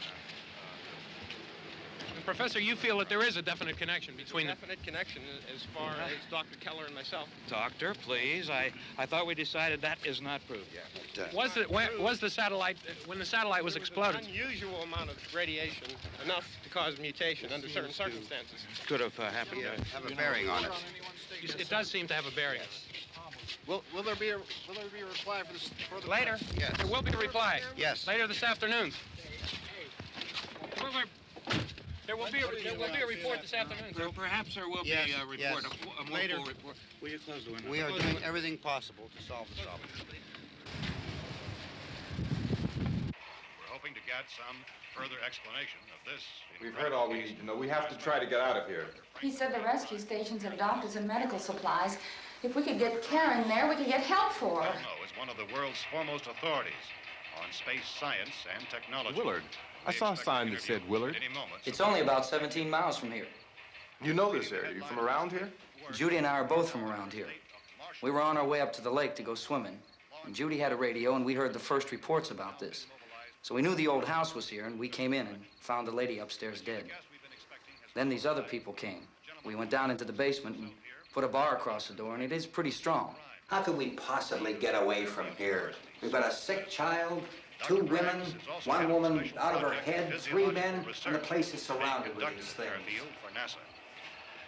Professor, you feel that there is a definite connection between them. Definite connection as far as Dr. Keller and myself. Doctor, please. I thought we decided that is not proved yet. Was the satellite, when the satellite was exploded? An unusual amount of radiation, enough to cause mutation under certain circumstances. Could have happened. Have a bearing on it. It does seem to have a bearing. Will there be a reply for this further? Later? Yes. There will be a reply. Yes. Later this afternoon. There will be a report this afternoon. Perhaps there will be a report, yes. a more Later. full report. Will you close the window? We are doing everything possible to solve the problem. We're hoping to get some further explanation of this. We've heard all we need to know. We have to try to get out of here. He said the rescue stations have doctors and medical supplies. If we could get Karen there, we could get help for her. No, it's one of the world's foremost authorities on space science and technology. Willard. I saw a sign that said Willard. It's only about 17 miles from here. You know this area. You from around here? Judy and I are both from around here. We were on our way up to the lake to go swimming, and Judy had a radio, and we heard the first reports about this. So we knew the old house was here, and we came in and found the lady upstairs dead. Then these other people came. We went down into the basement and put a bar across the door, and it is pretty strong. How could we possibly get away from here? We've got a sick child, 2 women, 1 woman out of her head, 3 men, and the place is surrounded with these things. For NASA.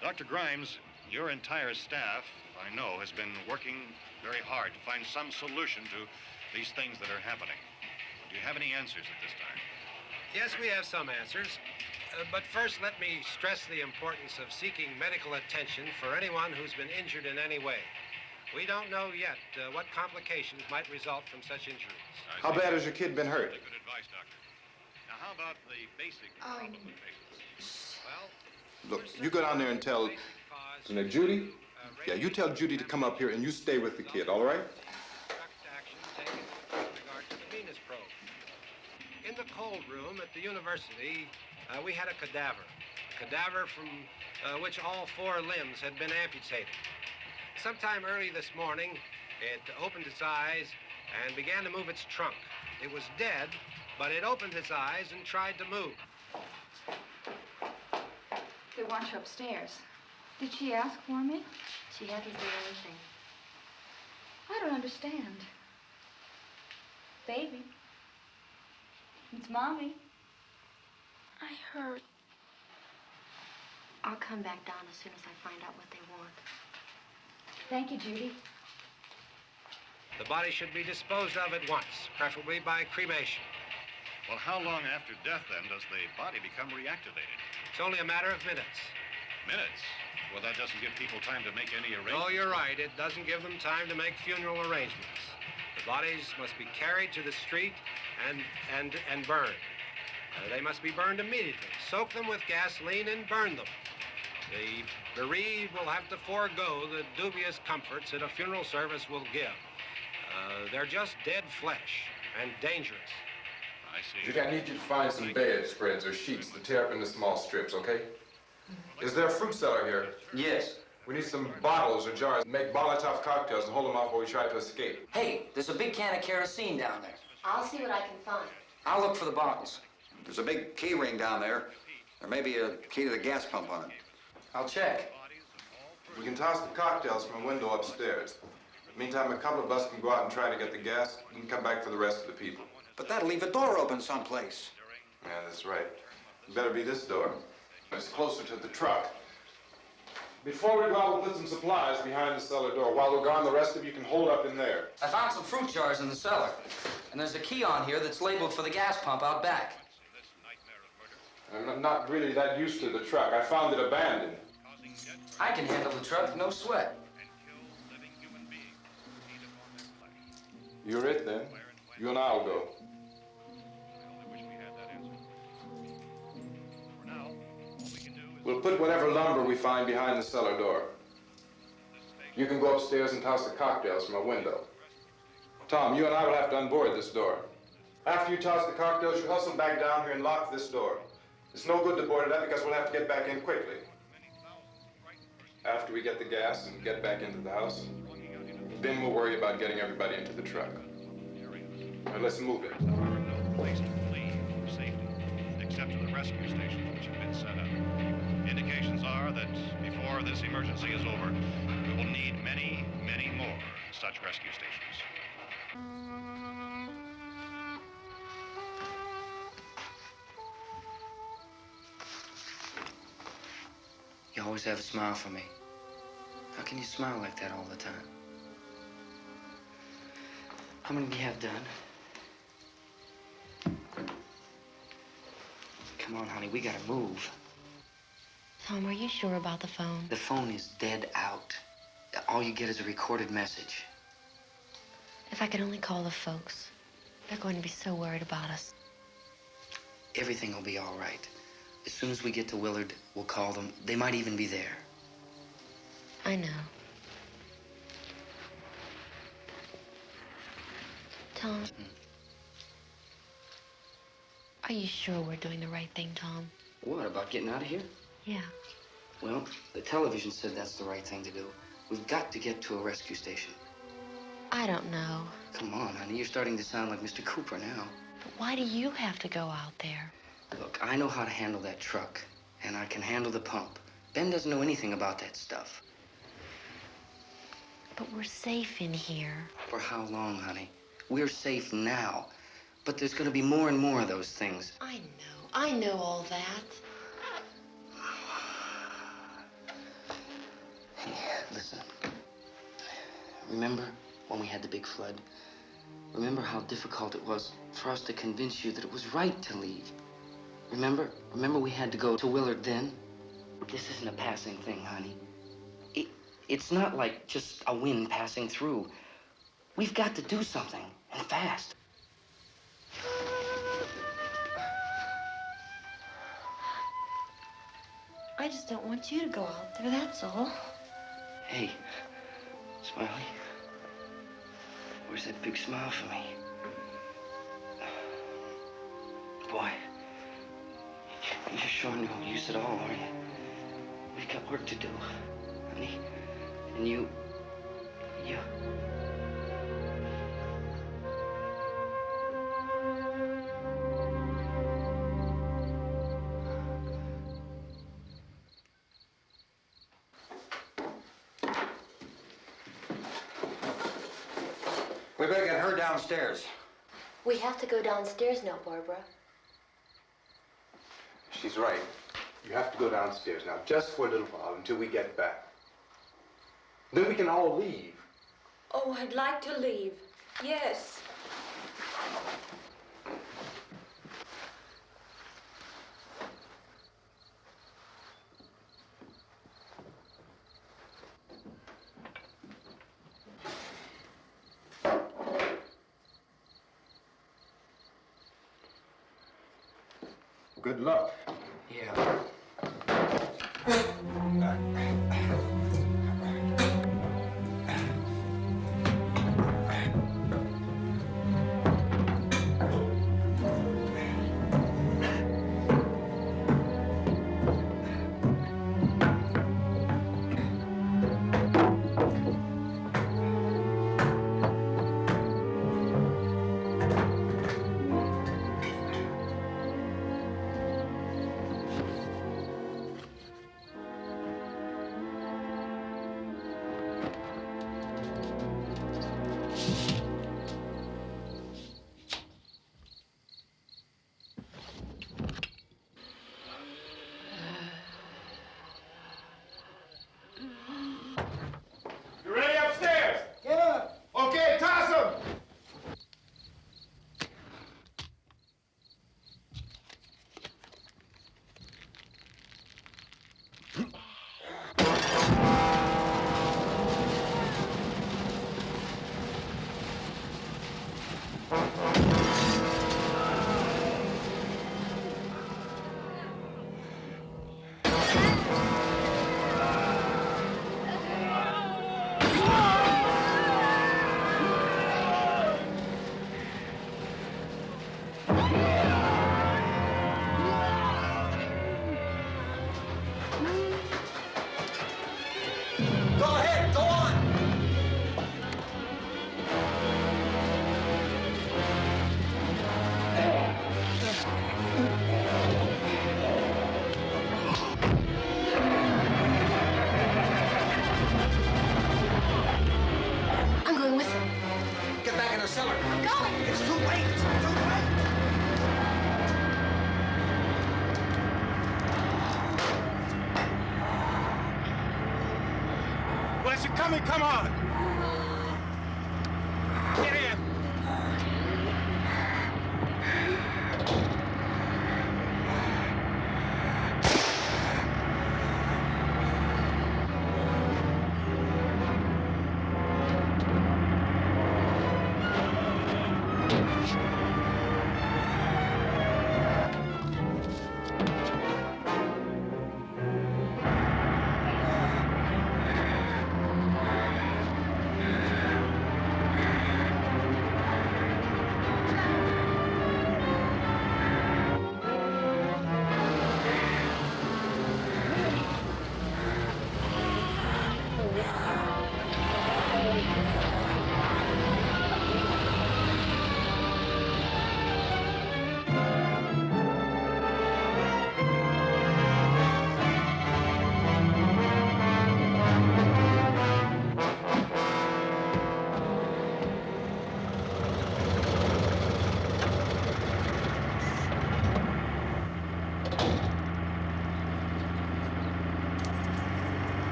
Dr. Grimes, your entire staff, I know, has been working very hard to find some solution to these things that are happening. Do you have any answers at this time? Yes, we have some answers. But first, let me stress the importance of seeking medical attention for anyone who's been injured in any way. We don't know yet what complications might result from such injuries. How bad has your kid been hurt? Good advice, Doctor. Now, how about the basic problem of patients? Well, Look, you go down there and tell... Isn't it Judy? Yeah, you tell Judy to come up here and you stay with the kid, all right? Action taken with regard to the Venus probe. In the cold room at the university, we had a cadaver from which all 4 limbs had been amputated. Sometime early this morning, it opened its eyes and began to move its trunk. It was dead, but it opened its eyes and tried to move. They want you upstairs. Did she ask for me? She hasn't said anything. I don't understand. Baby. It's Mommy. I heard. I'll come back down as soon as I find out what they want. Thank you, Judy. The body should be disposed of at once, preferably by cremation. Well, how long after death, then, does the body become reactivated? It's only a matter of minutes. Minutes? Well, that doesn't give people time to make any arrangements. Oh, you're right. It doesn't give them time to make funeral arrangements. The bodies must be carried to the street and burned. They must be burned immediately. Soak them with gasoline and burn them. The bereaved will have to forego the dubious comforts that a funeral service will give. They're just dead flesh and dangerous. I see. Judy, I need you to find some bedspreads or sheets to tear up into small strips, okay? Is there a fruit cellar here? Yes. We need some bottles or jars. Make Molotov cocktails and hold them off while we try to escape. Hey, there's a big can of kerosene down there. I'll see what I can find. I'll look for the bottles. There's a big key ring down there. There may be a key to the gas pump on it. I'll check. We can toss the cocktails from a window upstairs. Meantime, a couple of us can go out and try to get the gas and come back for the rest of the people. But that'll leave a door open someplace. Yeah, that's right. It better be this door. It's closer to the truck. Before we go out, we'll put some supplies behind the cellar door. While we're gone, the rest of you can hold up in there. I found some fruit jars in the cellar. And there's a key on here that's labeled for the gas pump out back. I'm not really that used to the truck. I found it abandoned. I can handle the truck, no sweat. You're it, then. You and I'll go. We'll put whatever lumber we find behind the cellar door. You can go upstairs and toss the cocktails from a window. Tom, you and I will have to unboard this door. After you toss the cocktails, you hustle back down here and lock this door. It's no good to board it up because we'll have to get back in quickly. After we get the gas and get back into the house, then we'll worry about getting everybody into the truck. Now let's move it. Place to flee for safety, except to the rescue stations which have been set up. Indications are that before this emergency is over, we will need many, many more such rescue stations. You always have a smile for me. How can you smile like that all the time? How many do you have done? Come on, honey, we gotta move. Tom, are you sure about the phone? The phone is dead out. All you get is a recorded message. If I could only call the folks. They're going to be so worried about us. Everything will be all right. As soon as we get to Willard, we'll call them. They might even be there. I know. Tom. Are you sure we're doing the right thing, Tom? What, about getting out of here? Yeah. Well, the television said that's the right thing to do. We've got to get to a rescue station. I don't know. Come on, honey, you're starting to sound like Mr. Cooper now. But why do you have to go out there? Look, I know how to handle that truck, and I can handle the pump. Ben doesn't know anything about that stuff. But we're safe in here. For how long, honey? We're safe now. But there's gonna be more and more of those things. I know all that. Hey, listen. Remember when we had the big flood? Remember how difficult it was for us to convince you that it was right to leave? Remember? Remember we had to go to Willard then? This isn't a passing thing, honey. It's not like just a wind passing through. We've got to do something, and fast. I just don't want you to go out there, that's all. Hey, Smiley. Where's that big smile for me? Boy, you're sure no use at all, are you? We've got work to do, honey. And you... We better get her downstairs. We have to go downstairs now, Barbara. She's right. You have to go downstairs now, just for a little while, until we get back. Then we can all leave. Oh, I'd like to leave. Yes. Good luck. Yeah. you're coming, come on! Get in!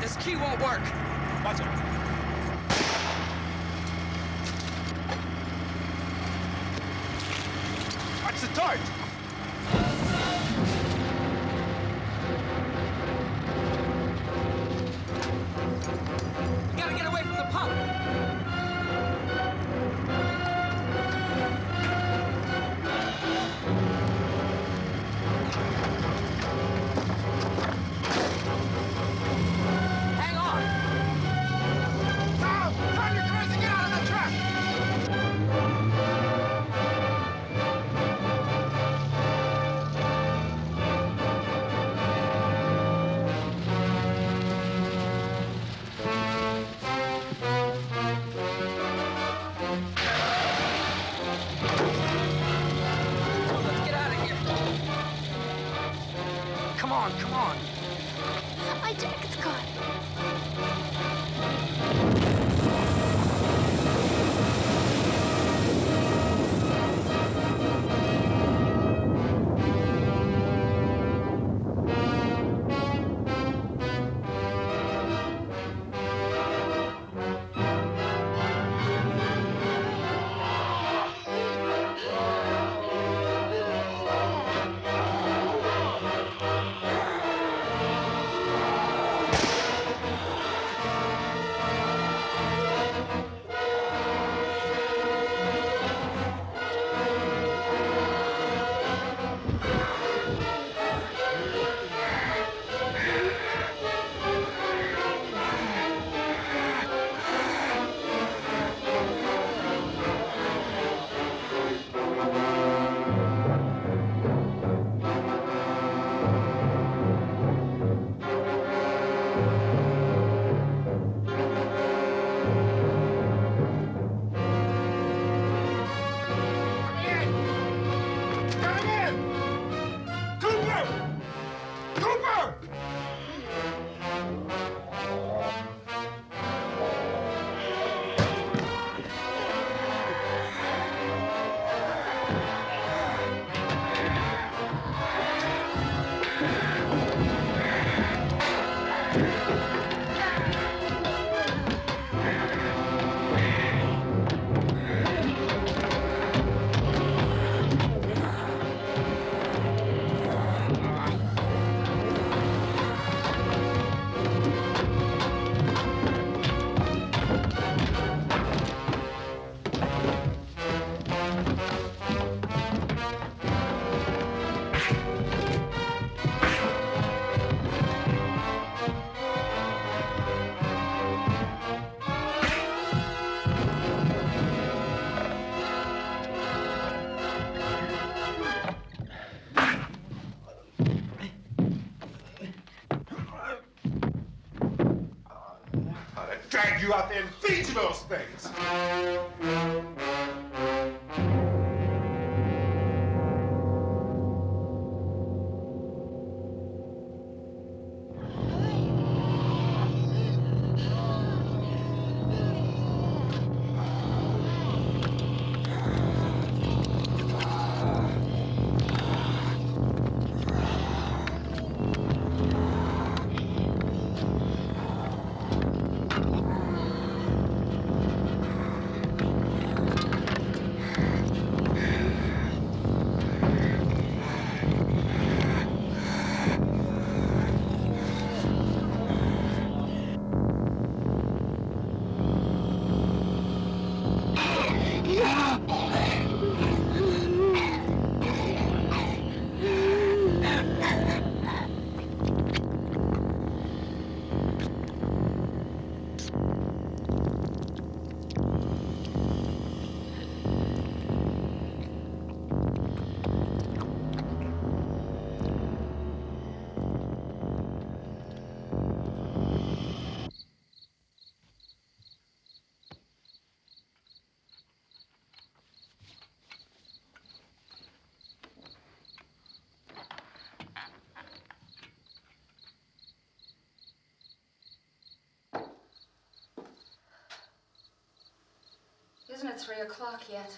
This key won't work. Watch it. Watch the torch! We gotta get away from the pump. Hang on. Tom! Drive your cars and get out of the truck! Let's get out of here. Come on, come on. My jacket's caught. Drag you out there and feed you those things! Isn't it 3 o'clock yet?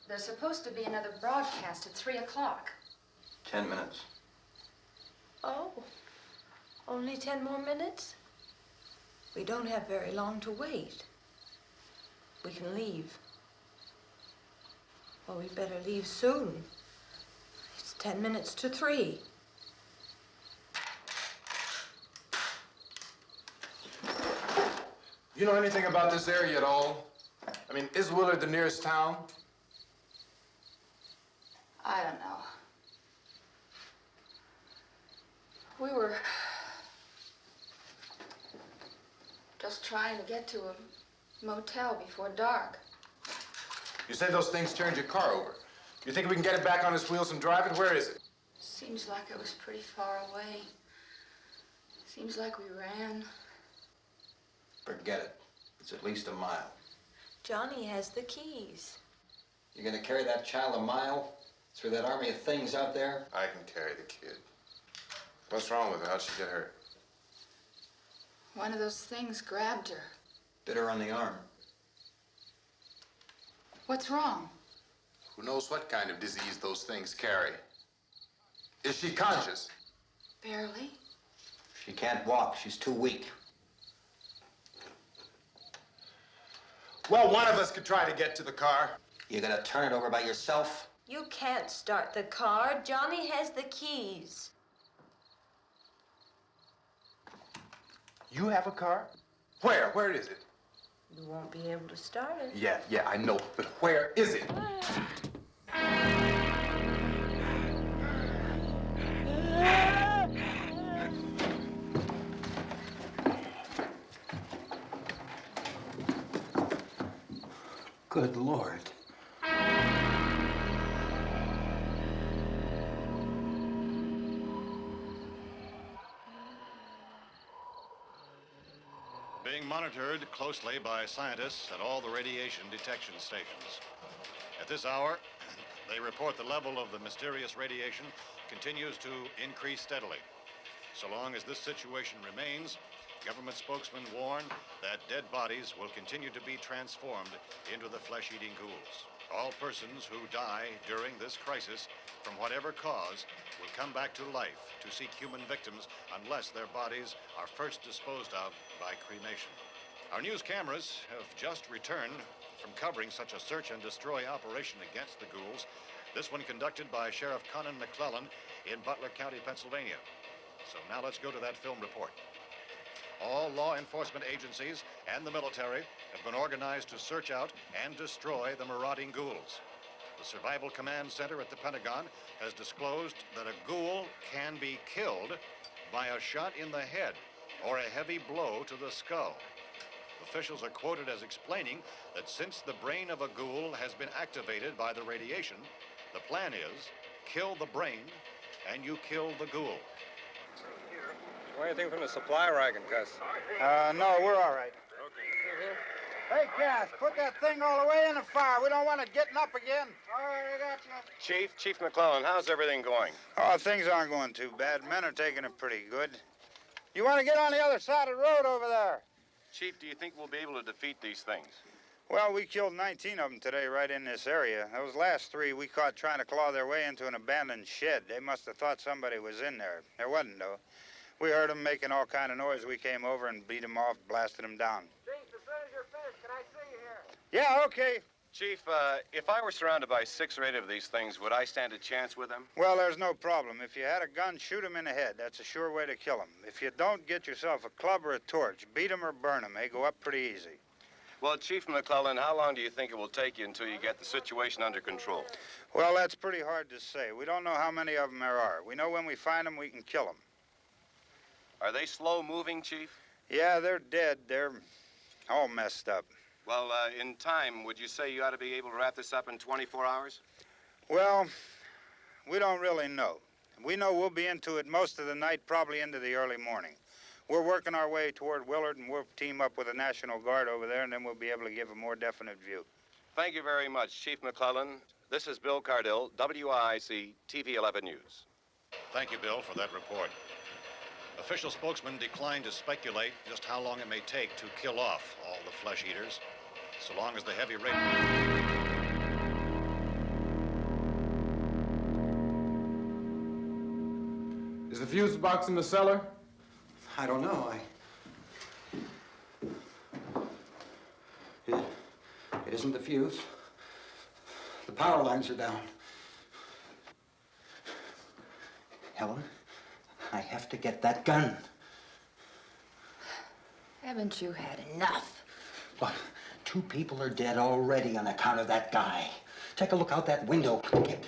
There's supposed to be another broadcast at 3 o'clock. 10 minutes. Oh, only 10 more minutes? We don't have very long to wait. We can leave. Well, we'd better leave soon. It's 10 minutes to 3. You know anything about this area at all? I mean, is Willard the nearest town? I don't know. We were just trying to get to a motel before dark. You said those things turned your car over. You think we can get it back on its wheels and drive it? Where is it? Seems like it was pretty far away. Seems like we ran. Forget it. It's at least a mile. Johnny has the keys. You're gonna carry that child a mile through that army of things out there? I can carry the kid. What's wrong with her? How'd she get hurt? One of those things grabbed her. Bit her on the arm. What's wrong? Who knows what kind of disease those things carry? Is she conscious? Barely. She can't walk. She's too weak. Well, one of us could try to get to the car. You gonna turn it over by yourself? You can't start the car. Johnny has the keys. You have a car? Where? Where is it? You won't be able to start it. Yeah, I know. But where is it? Good Lord. Being monitored closely by scientists at all the radiation detection stations. At this hour, they report the level of the mysterious radiation continues to increase steadily. So long as this situation remains, government spokesmen warn that dead bodies will continue to be transformed into the flesh-eating ghouls. All persons who die during this crisis, from whatever cause, will come back to life to seek human victims unless their bodies are first disposed of by cremation. Our news cameras have just returned from covering such a search and destroy operation against the ghouls, this one conducted by Sheriff Conan McClellan in Butler County, Pennsylvania. So now let's go to that film report. All law enforcement agencies and the military have been organized to search out and destroy the marauding ghouls. The Survival Command Center at the Pentagon has disclosed that a ghoul can be killed by a shot in the head or a heavy blow to the skull. Officials are quoted as explaining that since the brain of a ghoul has been activated by the radiation, the plan is kill the brain and you kill the ghoul. Want anything from the supply wagon, Gus? No, we're all right. Hey, Cass, put that thing all the way in the fire. We don't want it getting up again. All right, I got you. Chief McClellan, how's everything going? Oh, things aren't going too bad. Men are taking it pretty good. You want to get on the other side of the road over there? Chief, do you think we'll be able to defeat these things? Well, we killed 19 of them today right in this area. Those last 3 we caught trying to claw their way into an abandoned shed. They must have thought somebody was in there. There wasn't, though. We heard them making all kind of noise. We came over and beat them off, blasted them down. Chief, as soon as you're finished, can I see you here? Yeah, okay. Chief, if I were surrounded by 6 or 8 of these things, would I stand a chance with them? Well, there's no problem. If you had a gun, shoot him in the head. That's a sure way to kill him. If you don't, get yourself a club or a torch. Beat him or burn him. They go up pretty easy. Well, Chief McClellan, how long do you think it will take you until you get the situation under control? Well, that's pretty hard to say. We don't know how many of them there are. We know when we find them, we can kill them. Are they slow-moving, Chief? Yeah, they're dead. They're all messed up. Well, in time, would you say you ought to be able to wrap this up in 24 hours? Well, we don't really know. We know we'll be into it most of the night, probably into the early morning. We're working our way toward Willard, and we'll team up with the National Guard over there, and then we'll be able to give a more definite view. Thank you very much, Chief McClellan. This is Bill Cardill, WIC TV 11 News. Thank you, Bill, for that report. Official spokesman declined to speculate just how long it may take to kill off all the flesh eaters, so long as the heavy rain... Is the fuse box in the cellar? I don't know. It isn't the fuse. The power lines are down. Helen, I have to get that gun. Haven't you had enough? Look, 2 people are dead already on account of that guy. Take a look out that window. Get...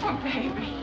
Oh, baby.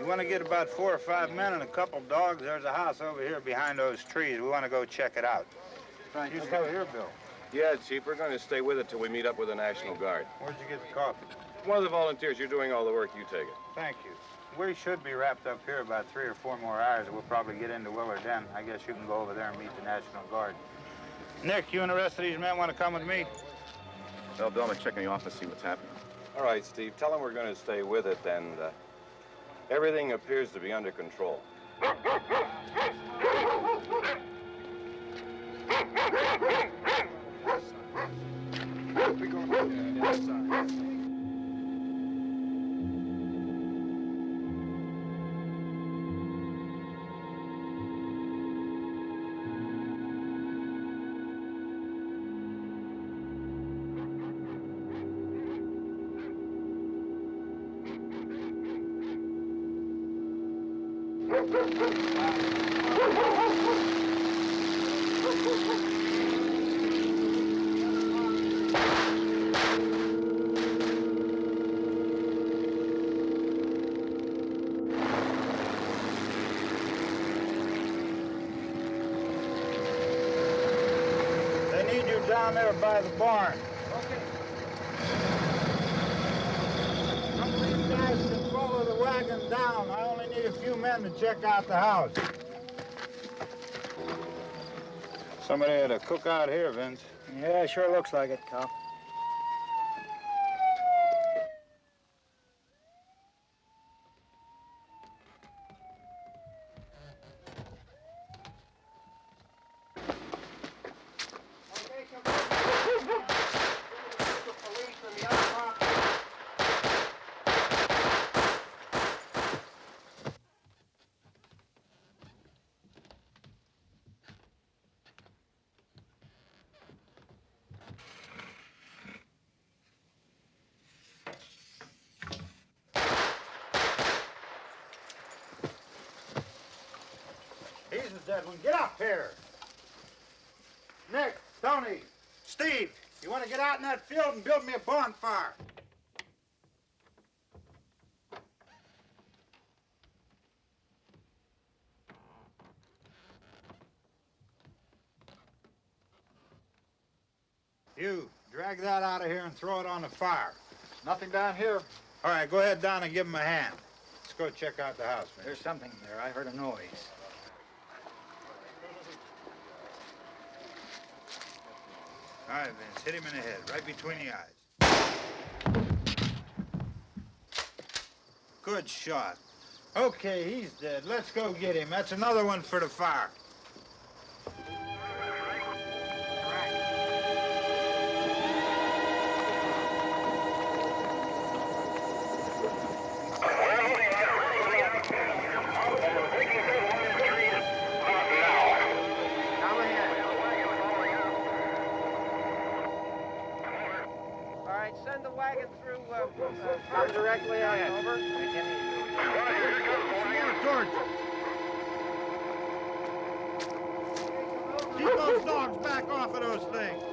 want to get about 4 or 5 men and a couple dogs. There's a house over here behind those trees. We want to go check it out. Right. You still here, Bill? Yeah, Chief, we're going to stay with it till we meet up with the National Guard. Where'd you get the coffee? One of the volunteers. You're doing all the work. You take it. Thank you. We should be wrapped up here about 3 or 4 more hours. We'll probably get into Willard then. I guess you can go over there and meet the National Guard. Nick, you and the rest of these men want to come with me? Well, Bill, I'm gonna check in the office, see what's happening. All right, Steve. Tell them we're going to stay with it, and everything appears to be under control. We go on the outside. They need you down there by the barn. Okay. Some of these guys can follow the wagon down. I only need a few men to check out the house. Somebody had a cookout here, Vince. Yeah, sure looks like it, Cal. He's the dead one. Get up here. Nick, Tony, Steve, you want to get out in that field and build me a bonfire? You, drag that out of here and throw it on the fire. Nothing down here. All right, go ahead down and give him a hand. Let's go check out the house, man. There's something there. I heard a noise. All right, Vince, hit him in the head, right between the eyes. Good shot. Okay, he's dead. Let's go get him. That's another one for the fire. Send the wagon through, come directly ahead. Over. Some more torches. Keep those dogs back off of those things.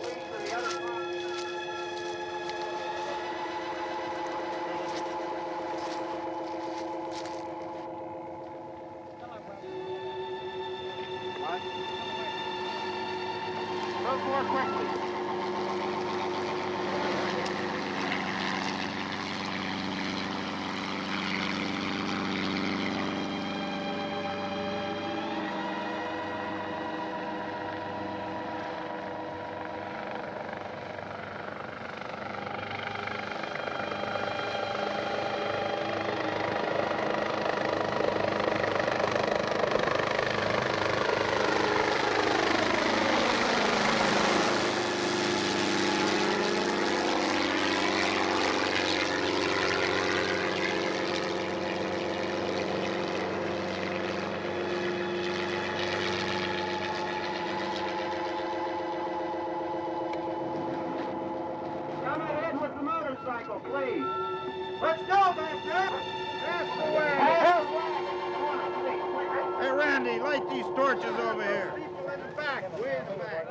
What? Move more quickly. Please. Let's go back there. That's the way. Hey, Randy, light these torches over here. People in the back. Way in the back.